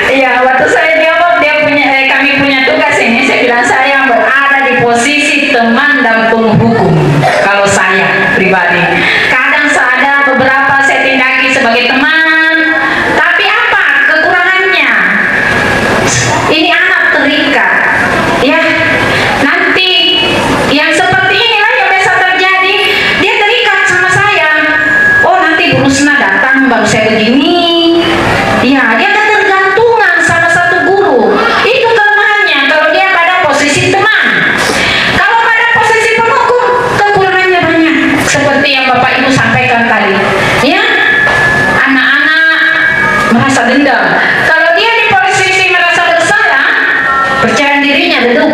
Iya, waktu saya jawab kami punya tugas ini, saya bilang saya berada di posisi teman dan penghukum. Kalau saya pribadi, kadang ada beberapa saya tindaki sebagai teman, tapi apa kekurangannya? Ini anak terikat, ya. Nanti yang seperti inilah yang biasa terjadi. Dia terikat sama saya. Oh, nanti Bu Rusna datang baru saya begini. Ya, dia ketergantungan sama satu guru. Itu kelemahannya kalau dia pada posisi teman. Kalau pada posisi penghukum, kekurangannya banyak. Seperti yang Bapak Ibu sampaikan tadi. Ya, anak-anak merasa dendam. Kalau dia di posisi merasa bersalah, percaya dirinya redup.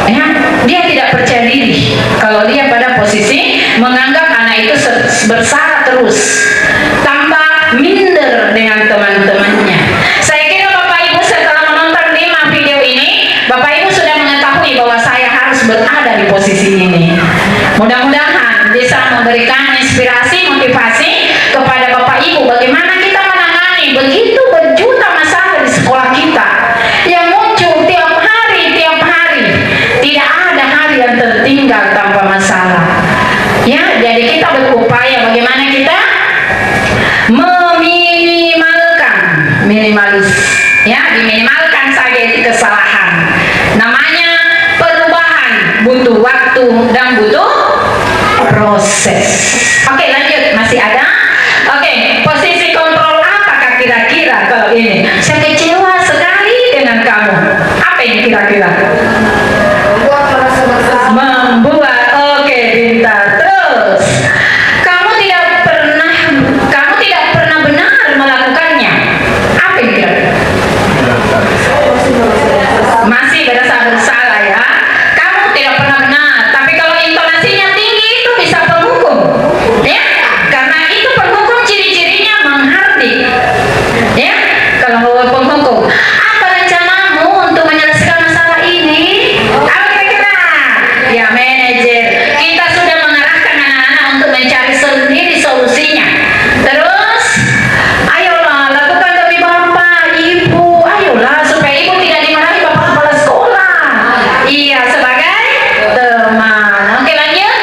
Ya, dia tidak percaya diri. Kalau dia pada posisi menganggap anak itu bersalah terus, tambah minder dengan teman-temannya. Saya kira Bapak Ibu setelah menonton 5 video ini, Bapak Ibu sudah mengetahui bahwa saya harus berada di posisi ini. Mudah-mudahan bisa memberikan inspirasi, motivasi kepada Bapak Ibu bagaimana kita menangani begitu berjuta masalah di sekolah kita yang muncul tiap hari. Tidak ada hari yang tertinggal tanpa masalah. Ya, jadi kita berupaya bagaimana kita minimalis, ya, diminimalkan saja itu kesalahan. Namanya perubahan butuh waktu dan butuh proses. Oke, lanjut, masih ada. Oke, posisi kontrol apakah kira-kira kalau ini? Saya kecewa sekali dengan kamu. Apa ini kira-kira? Membuat. Oke, pintar. Terus kamu tidak pernah benar melakukannya. Apa ini kira-kira? Masih berasa bersalah, ya. Kamu tidak pernah benar, tapi kalau intonasinya tinggi itu bisa penghukum, ya, karena itu penghukum ciri-cirinya menghardik, ya. Kalau penghukum, apa rencanamu untuk menyelesaikan masalah ini? Apa kira-kira? Ya, manajer, kita sudah mengarahkan anak-anak untuk mencari sendiri solusinya. Terus, ayolah lakukan demi Bapak, Ibu, ayolah supaya Ibu tidak dimarahi Bapak kepala sekolah. Iya, sebagai teman. Oke, lanjut.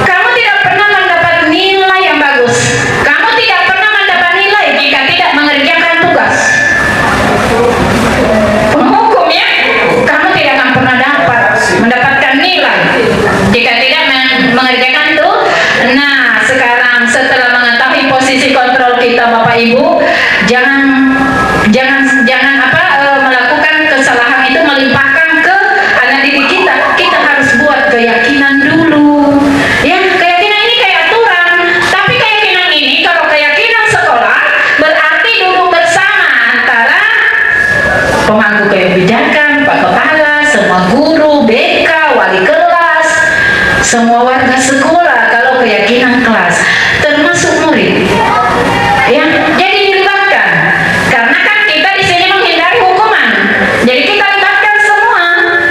Kamu tidak pernah mendapat nilai yang bagus. Kamu tidak pernah mendapat nilai jika tidak mengerjakan tugas. Penghukum, ya. Kamu tidak akan pernah mendapatkan nilai jika tidak mengerjakan itu. Nah, sekarang setelah mengetahui posisi kontrol kita Bapak Ibu, jangan melakukan kesalahan itu melimpahkan ke anak didik kita. Kita harus buat keyakinan dulu. Ya, keyakinan ini kayak aturan, tapi keyakinan ini kalau keyakinan sekolah berarti duduk bersama antara pemangku kebijakan, Pak Kepala, semua guru, BK, wali kelas, semua warga sekolah. Kalau keyakinan kelas termasuk murid, ya, jadi dilibatkan. Karena kan kita di sini menghindari hukuman, jadi kita libatkan semua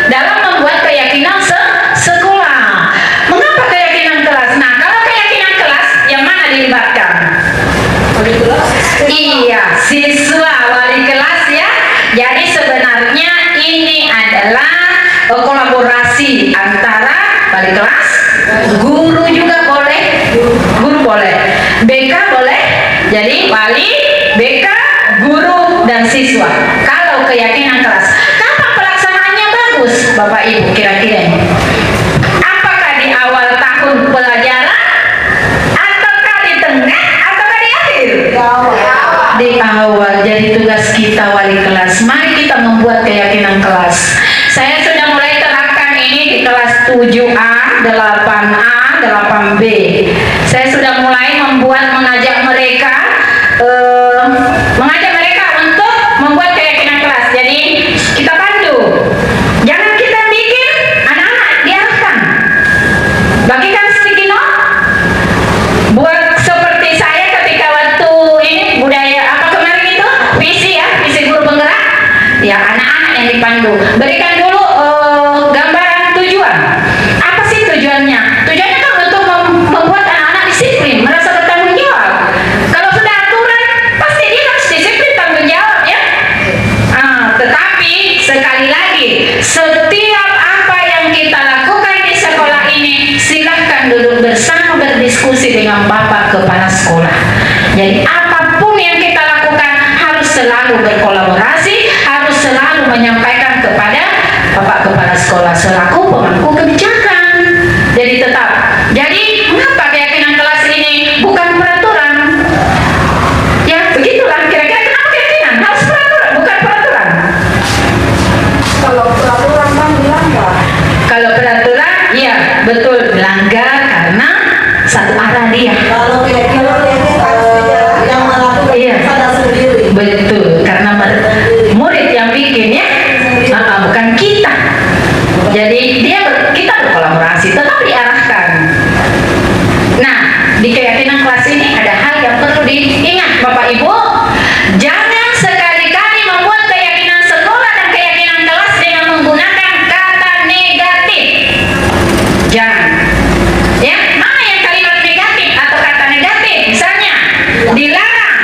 dalam membuat keyakinan sekolah. Mengapa keyakinan kelas? Nah, kalau keyakinan kelas yang mana dilibatkan? Iya, siswa, wali kelas, ya. Jadi sebenarnya ini adalah kolaborasi antara wali kelas, guru juga boleh, guru boleh, BK boleh. Jadi wali, BK, guru, dan siswa. Kalau keyakinan kelas, kapan pelaksanaannya bagus, Bapak Ibu kira-kira ini? Apakah di awal tahun pelajaran, ataukah di tengah, ataukah di akhir? Di awal. Jadi tugas kita wali kelas, mari kita membuat keyakinan kelas. Saya sudah mulai terapkan ini di kelas 7A, 8A, 8B. Saya sudah mulai mengajak mereka untuk membuat keyakinan kelas. Jadi kita pandu, jangan kita bikin anak-anak diarahkan. Bagikan sticky note, buat seperti saya ketika waktu ini budaya apa kemarin itu visi, ya, visi guru penggerak, ya, anak-anak yang dipandu. Berikan dulu gambaran tujuan. Apa sih tujuannya? dengan Bapak Kepala Sekolah. Jadi apapun yang kita lakukan harus selalu berkolaborasi, harus selalu menyampaikan kepada Bapak Kepala Sekolah selaku pemangku kebijakan. Jadi tetap. Jadi mengapa keyakinan kelas ini bukan peraturan? Ya begitulah kira-kira kenapa keyakinan harus peraturan bukan peraturan. Kalau peraturan kan dilanggar. Kalau peraturan, iya betul dilanggar karena satu arah dia. Kalau keyakinan ini yang melakukan Iya. pada sendiri. Betul, karena murid yang bikin ya, bukan kita. Jadi kita berkolaborasi, tetap diarahkan. Nah, di keyakinan kelas ini ada hal yang perlu diingat, Bapak Ibu. Jangan sekali-kali membuat keyakinan sekolah dan keyakinan kelas dengan menggunakan kata negatif. Jangan. Ya, mana yang kalimat negatif atau kata negatif? Misalnya, dilarang,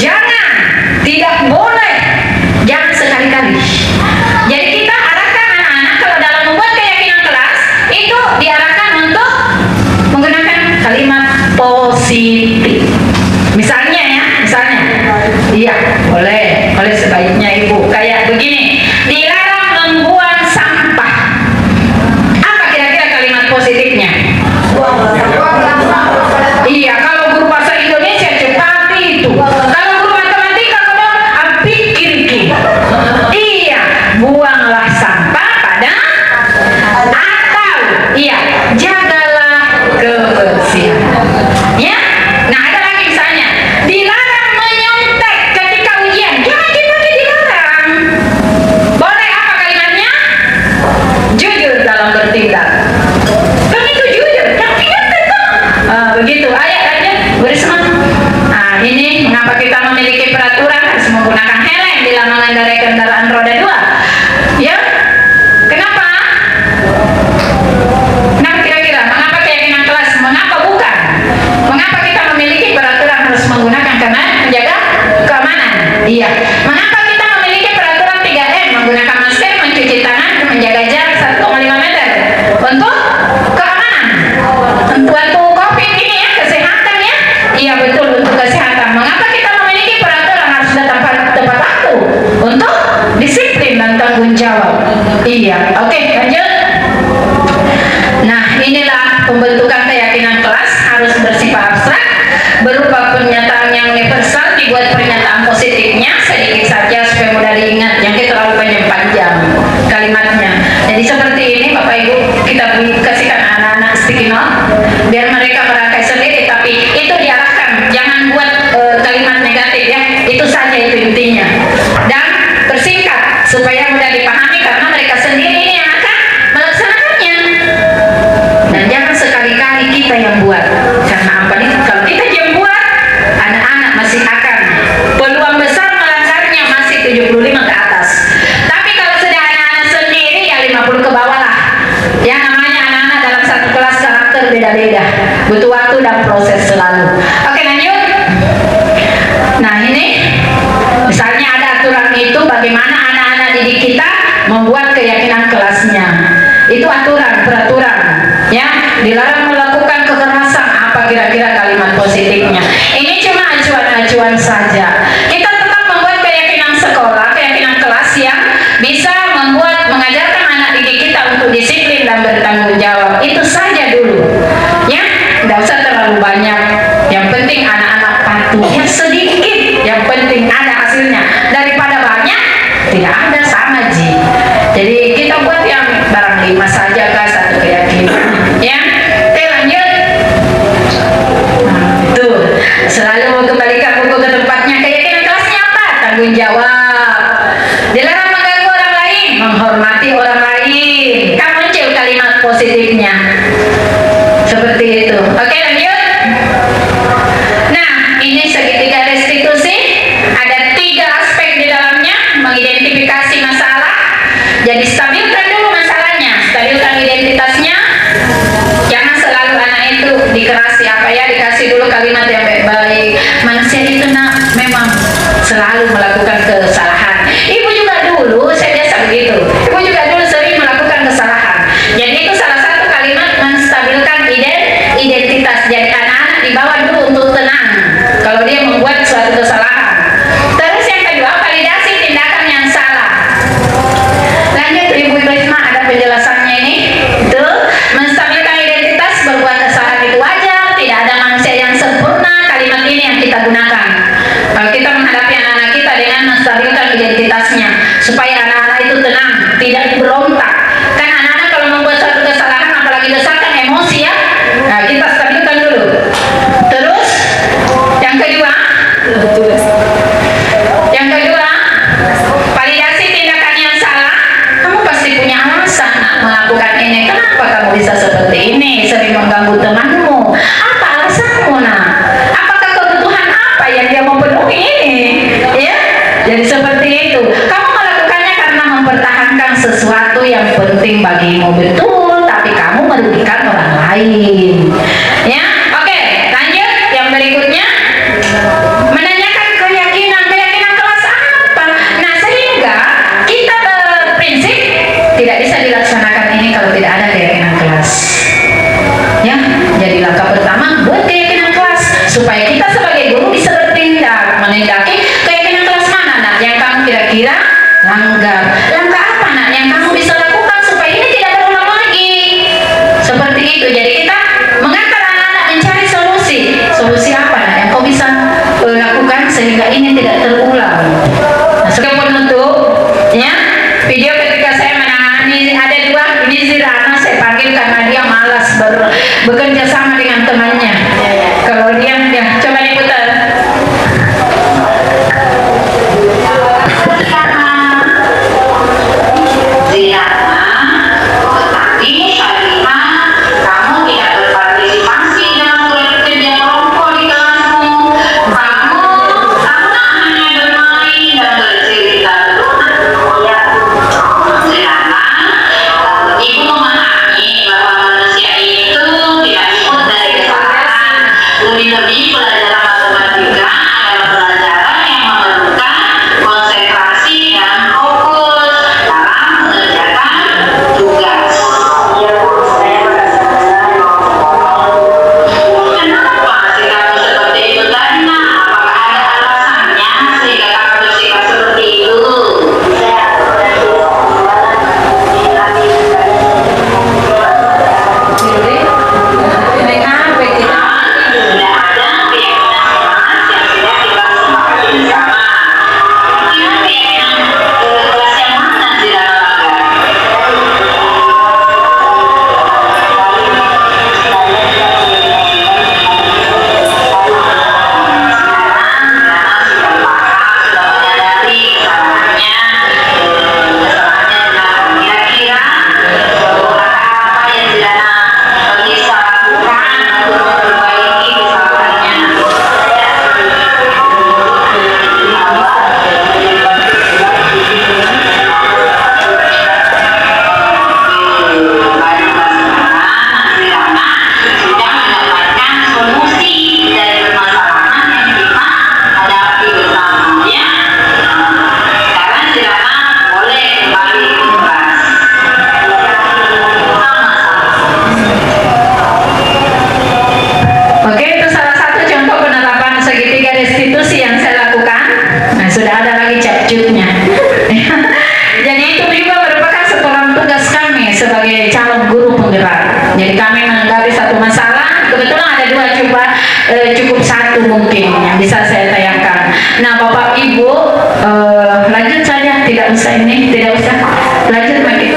jangan, tidak boleh, jangan sekali-kali. Jadi kita arahkan anak-anak kalau dalam membuat keyakinan kelas itu diarahkan untuk menggunakan kalimat positif. Misalnya ya, iya boleh sebaiknya Ibu kayak begini, dilarang membuang sampah. Apa kira-kira kalimat positifnya? Iya, kalau guru bahasa Indonesia cepat itu. Kalau guru matematika ngomong pikir. Iya, buanglah sampah pada atau iya, jagalah kebersihan. Ya. Nah, ada lagi misalnya, dilarang menyontek ketika ujian. Jangan dipakai dilarang. Boleh apa kalimatnya? Jujur dalam bertindak. Kan itu jujur, tapi begitu. Ayat aja, berisma. Nah, ini mengapa kita memiliki peraturan harus menggunakan helm bila mengendarai kendaraan roda 2. Ya, kenapa? Nah, kira-kira mengapa keyakinan kelas? Mengapa bukan? Mengapa kita memiliki peraturan harus menggunakan karena menjaga keamanan? Iya. Mengapa kita memiliki peraturan 3M menggunakan masker, mencuci tangan, menjaga jarak 1,5 meter untuk keamanan? Untuk COVID ini ya, kesehatan ya. Iya betul, untuk kesehatan. Mengapa kita memiliki peraturan harus datang tepat waktu untuk disiplin dan tanggung jawab? Iya. Oke, lanjut. Nah, inilah pembentukan keyakinan kelas harus bersifat abstrak, berupa pernyataan yang universal, dibuat pernyataan positifnya sedikit saja supaya mudah diingat, yang terlalu panjang kalimatnya. Jadi seperti ini Bapak Ibu, kita kasihkan anak-anak sticky note biar mereka merangkai sendiri, tapi itu diarahkan, jangan buat kalimat negatif ya, itu saja itu intinya, dan bersingkat supaya mudah dipahami karena mereka sendiri ini yang akan melaksanakannya. Dan jangan sekali-kali kita yang buat, karena apa nih? Kalau kita yang buat, anak-anak masih akan peluang besar melanggarnya masih 75 ke atas. Tapi kalau sudah anak-anak sendiri ya 50 ke bawah lah. Ya namanya anak-anak dalam satu kelas karakter beda-beda, butuh waktu dan proses selalu. Oke, lanjut. Nah ini, misalnya ada aturan itu bagaimana anak-anak didik kita membuat keyakinan kelasnya. Itu aturan, peraturan. Ya, dilarang melakukan kekerasan. Apa kira-kira kalimat positifnya? Ini cuma acuan-acuan saja. Kita tetap membuat keyakinan sekolah, keyakinan kelas yang bisa mengajarkan anak didik kita untuk disiplin dan bertanggung jawab. Itu saja dulu. Ya, tidak usah terlalu banyak. Yang penting anak-anak patuh. Ya sedikit, yang penting ada hasilnya. Daripada banyak, tidak ada sama Ji. Jadi kita buat yang barang 5 saja kah, satu keyakinan. Ya, oke lanjut. Tuh, selalu kembalikan buku ke tempatnya. Keyakinan kelasnya apa? Tanggung jawab. Dilarang mengganggu orang lain, menghormati orang lain. Kan muncul kalimat positifnya. Seperti itu. Oke, lanjut. Nah, ini segitiga restitusi. Ada 3 aspek di dalamnya. Mengidentifikasi masalah. Jadi stabilkan dulu masalahnya, stabilkan identitasnya. Jangan selalu anak itu dikerasi dikasih dulu kalimat yang baik-baik. Manusia itu memang selalu melakukan kesalahan. Ibu juga dulu, saya biasa begitu. Ibu juga dulu sering melakukan kesalahan. Jadi itu salah satu kalimat menstabilkan identitas. Jadi anak-anak dibawa kenapa kamu bisa seperti ini, sering mengganggu temanmu? Apa alasanmu, nak? Apakah kebutuhan apa yang dia mau penuhi ini? Ya, jadi seperti itu. Kamu melakukannya karena mempertahankan sesuatu yang penting bagimu, betul, tapi kamu merugikan orang lain. Ya, oke, lanjut yang berikutnya. Menanyakan keyakinan kelas apa? Nah, sehingga kita berprinsip tidak bisa dilaksanakan ini kalau tidak ada keyakinan kelas. Ya, jadi langkah pertama buat keyakinan kelas supaya kita sebagai guru bisa bertindak menindaki keyakinan kelas mana, nak, yang kamu kira-kira langgar. Langkah apa, nak, yang kamu bisa lakukan supaya ini tidak berulang lagi? Seperti itu. Jadi kita mengantar anak-anak mencari solusi. Solusi apa, nak, yang kau bisa lakukan sehingga ini tidak terulang? Nah, sebagai penutup, ya, video ketika saya menangani ada dua, ini si Rana saya panggil karena dia malas bekerja sama dengan temannya. Kalau dia, ya, coba diputar. Lebih-lebih pelajaran matematika adalah pelajaran yang memerlukan konsentrasi dan fokus dalam mengerjakan tugas. Kenapa sikapmu seperti itu tadi, nak? Apakah ada alasannya sehingga kamu bersikap seperti itu? Cukup satu mungkin yang bisa saya tayangkan. Nah, Bapak Ibu, lanjut saja, tidak usah ini, tidak usah lanjut lagi.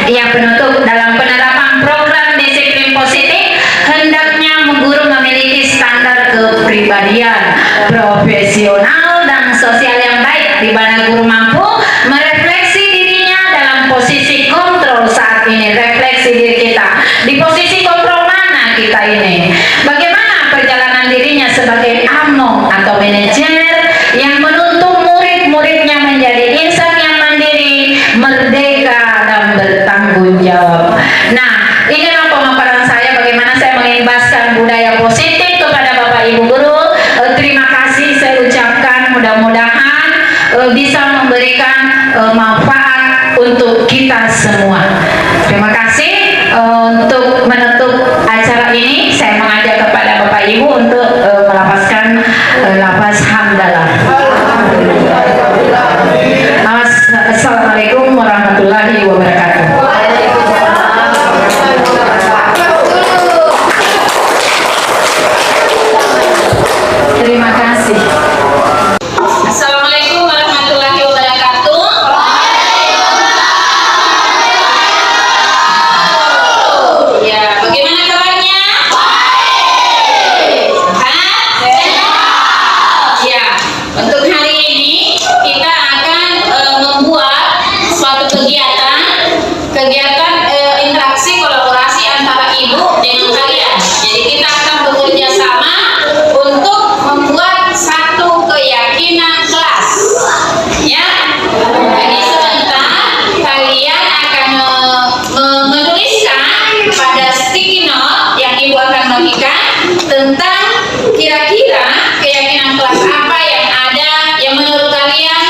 Yang penutup, dalam penerapan program disiplin positif hendaknya guru memiliki standar kepribadian profesional dan sosial yang baik, di mana guru mampu merefleksi dirinya dalam posisi kontrol saat ini. Refleksi diri kita di posisi kontrol mana kita ini, bagaimana perjalanan dirinya sebagai among atau manajer yang menuntut murid-muridnya menjadi insan yang mandiri, merdeka, dan bertanggung jawab. Nah, inilah pemaparan saya bagaimana saya mengimbaskan budaya positif kepada Bapak Ibu guru. Terima kasih saya ucapkan, mudah-mudahan bisa memberikan manfaat untuk kita semua. Terima kasih. Untuk menutup acara ini saya mengajak kepada Bapak Ibu untuk melafazkan lafaz hamdalah. Assalamualaikum warahmatullahi wabarakatuh. Terima kasih. Assalamualaikum warahmatullahi wabarakatuh. Ya, bagaimana kabarnya? Ya, untuk hari ini kita akan membuat suatu kegiatan interaksi kolaborasi antara ibu dengan kalian. Jadi kita akan bekerja sama untuk membuat satu keyakinan kelas. Ya. Jadi sebentar kalian akan menuliskan pada sticky note yang ibu akan bagikan tentang kira-kira keyakinan kelas apa yang ada yang menurut kalian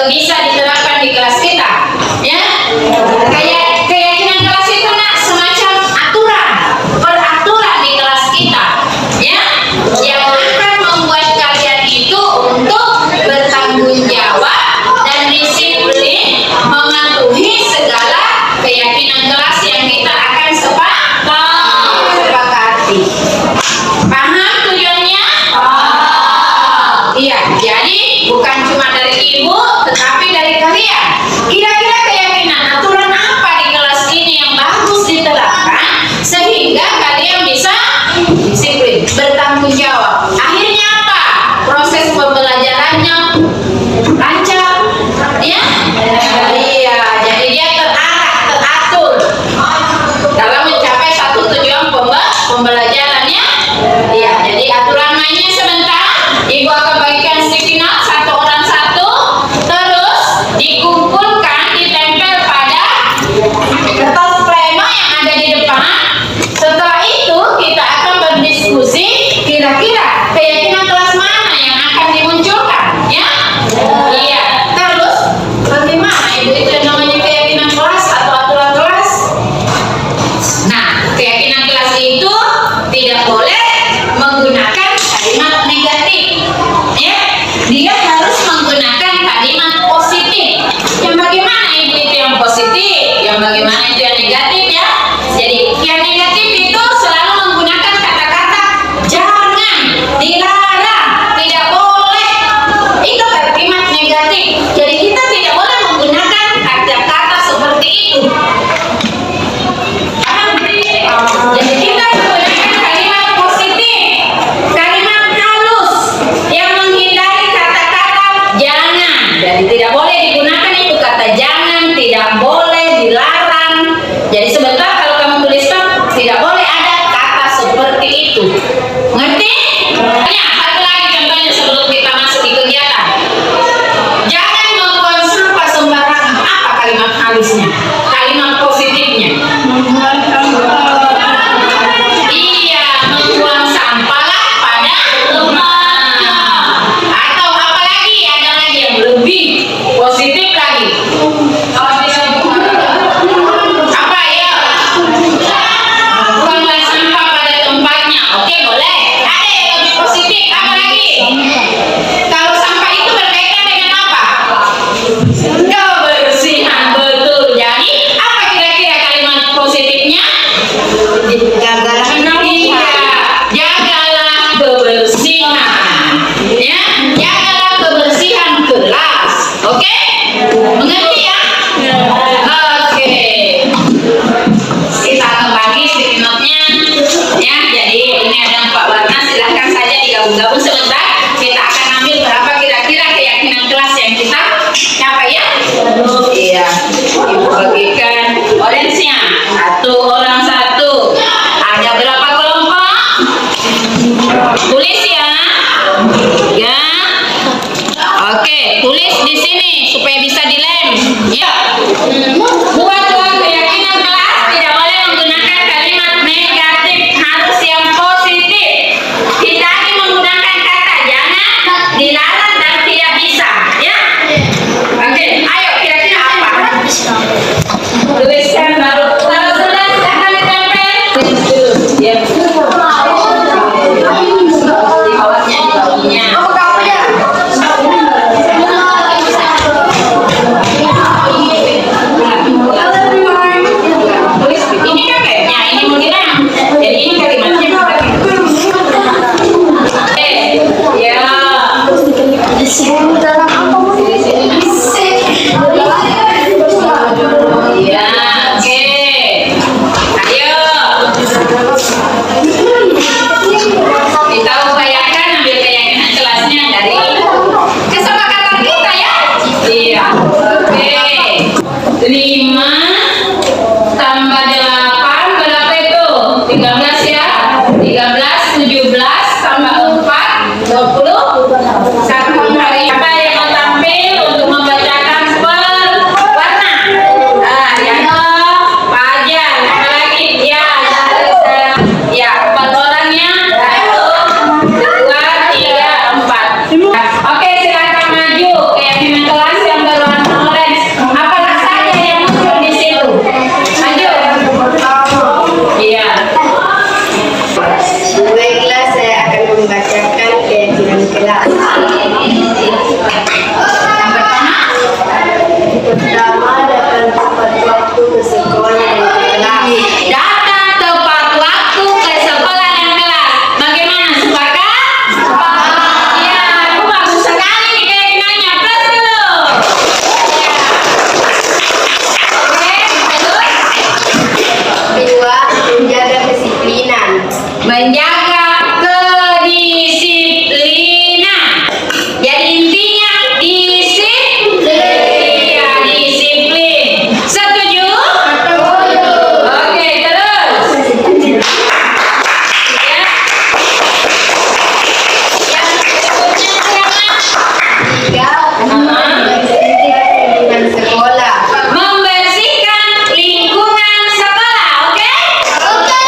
bisa diterapkan di kelas kita. Ya. Kayak keyakinan kelas itu nak semacam aturan, peraturan di kelas kita. Ya. Yang akan membuat kalian itu untuk bertanggung jawab dan disiplin mematuhi segala keyakinan kelas yang kita akan sepakati. Paham tujuannya? Iya, jadi bukan cuma dari ibu, tetapi dari kalian. Kira-kira keyakinan aturan apa di kelas ini yang bagus diterapkan sehingga kalian bisa disiplin, bertanggung jawab. Akhirnya apa? Proses pembelajarannya lancar, ya? Iya, jadi dia terarah, teratur dalam mencapai satu tujuan pembelajarannya. Iya, jadi aturan mainnya sebentar. Ibu akan bagikan sticky note satu orang satu, terus dikumpulkan, ditempel pada kertas pleno yang ada di depan. Setelah itu kita akan berdiskusi kira-kira keyakinan kelas mana yang akan dimunculkan, ya? Iya. Terus bagaimana ibu itu yang namanya keyakinan kelas atau aturan kelas? Nah, keyakinan kelas itu tidak boleh menggunakan kalimat negatif, ya. Dia harus menggunakan kalimat positif. Yang bagaimana ibu itu yang positif, yang bagaimana itu yang negatif, ya. Jadi yang negatif itu selalu menggunakan kata-kata jangan, dilarang, tidak boleh. Itu kalimat negatif. Jadi kita tidak boleh menggunakan kata-kata seperti itu. Paham? Jadi kita menggunakan kalimat positif, kalimat halus yang menghindari kata-kata jangan. Jadi tidak boleh digunakan itu kata jangan, tidak boleh, dilarang. Jadi sebentar kalau kamu tuliskan menjaga kedisiplinan. Jadi intinya disiplin. Ya, disiplin. Setuju? Oke, terus. Ya. Yang berikutnya Dengan sekolah. membersihkan lingkungan sekolah, oke? Oke.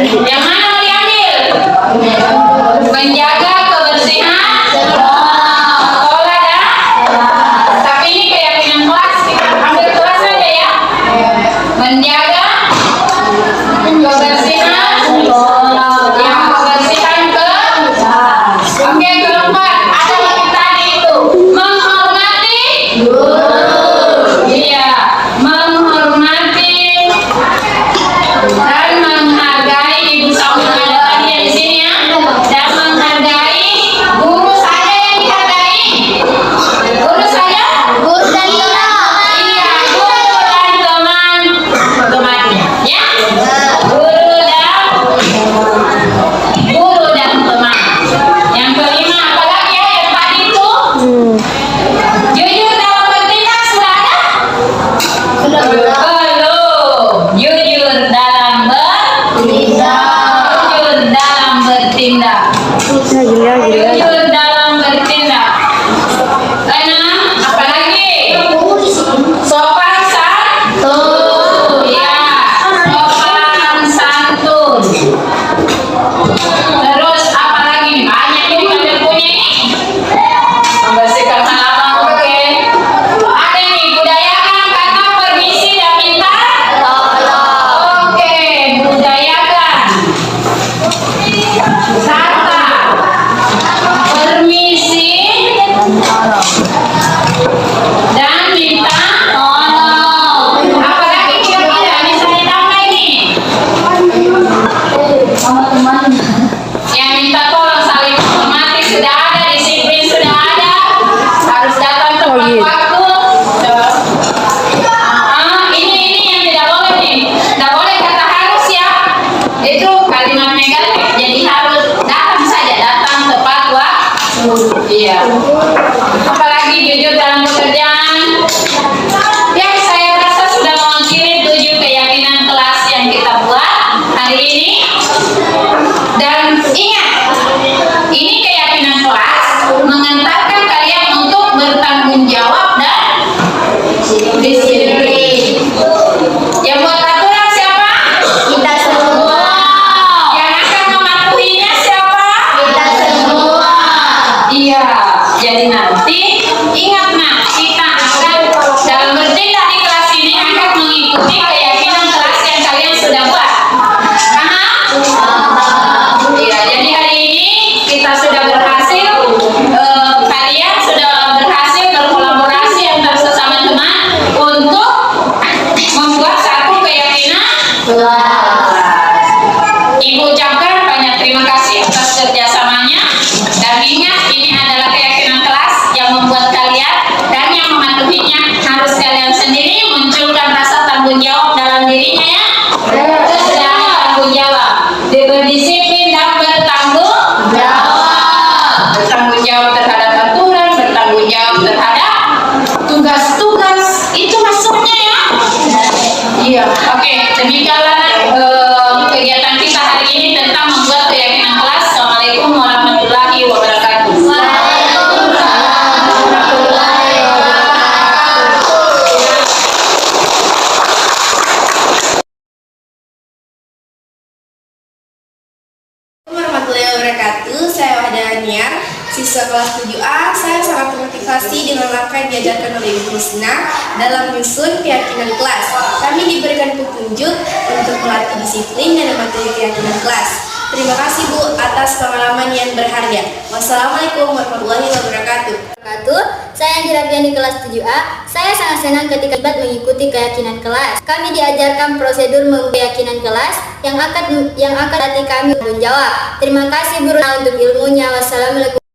Yang mana mau diambil? Menjaga kebersihan sekolah dan tapi ini keyakinan kelas, kita ambil kelas saja ya. Menjaga kebersihan yang kebersihan oke, keempat ada lagi tadi itu menghormati guru. Iya, menghormati dan menghargai. Ibu Saung ada tadi yang di sini ya, dan menghargai guru saja yang dihargai. Guru saja, guru dan teman. Iya, guru dan teman-temannya ya. Guru dan teman. Yang kelima apalagi ya yang tadi itu? Jujur dalam bertindak sudah ada? Belum. Jujur dalam bertindak. Jujur dalam bertindak. Jujur dalam bertindak. Enam, apalagi? Sopan santun. Ya, sopan santun. Terus apa lagi nih? Banyak ini kalian punya ini. Membersihkan halaman, oke. Ada nih, budayakan kata permisi dan minta tolong. Oke, budayakan kata permisi dan minta tolong. Apa lagi kira-kira bisa ditambah ini? Yang minta tolong saling menghormati sudah ada, disiplin sudah ada, harus datang tepat waktu. Ini yang tidak boleh nih, tidak boleh kata harus ya, itu kalimat negatif, jadi harus datang saja, datang tepat waktu. Iya. Apalagi jujur dalam pekerjaan. Yang saya rasa sudah mewakili 7 keyakinan kelas yang kita buat hari ini. Dan ingat, ini keyakinan kelas mengantarkan kalian untuk bertanggung jawab dan disiplin. Yang buat aturan siapa? Kita semua. Yang akan mematuhinya siapa? Kita semua. Iya, jadi nanti ingat nah, kita akan dalam bertindak di kelas ini akan mengikuti keyakinan kelas yang kalian sudah buat. Iya, jadi hari ini kita sudah berhasil, kalian sudah berhasil berkolaborasi antar sesama teman untuk membuat satu keyakinan kelas. Ibu ucapkan banyak terima kasih atas kerjasamanya dan ingat ini adalah keyakinan kelas yang membuat kalian dan yang mematuhinya harus kalian sendiri munculkan rasa tanggung jawab dalam dirinya ya. Terus sudah ada tanggung jawab. Berdisiplin dan bertanggung jawab. Bertanggung jawab terhadap aturan, bertanggung jawab terhadap tugas-tugas. Itu masuknya ya. Iya, oke. Demikianlah kegiatan kita hari ini tentang membuat keyakinan kelas. Assalamualaikum warahmatullahi wabarakatuh. Warahmatullahi wabarakatuh. Saya Wahda Aniar, siswa kelas 7A. Saya sangat termotivasi dengan langkah yang diajarkan oleh Ibu Husna dalam menyusun keyakinan kelas. Kami diberikan petunjuk untuk melatih disiplin dan mematuhi keyakinan kelas. Terima kasih Bu atas pengalaman yang berharga. Wassalamualaikum warahmatullahi wabarakatuh. Saya Anggi Rabiani kelas 7A. Saya sangat senang ketika terlibat mengikuti keyakinan kelas. Kami diajarkan prosedur keyakinan kelas yang akan latih kami menjawab. Terima kasih guru untuk ilmunya. Wassalamualaikum.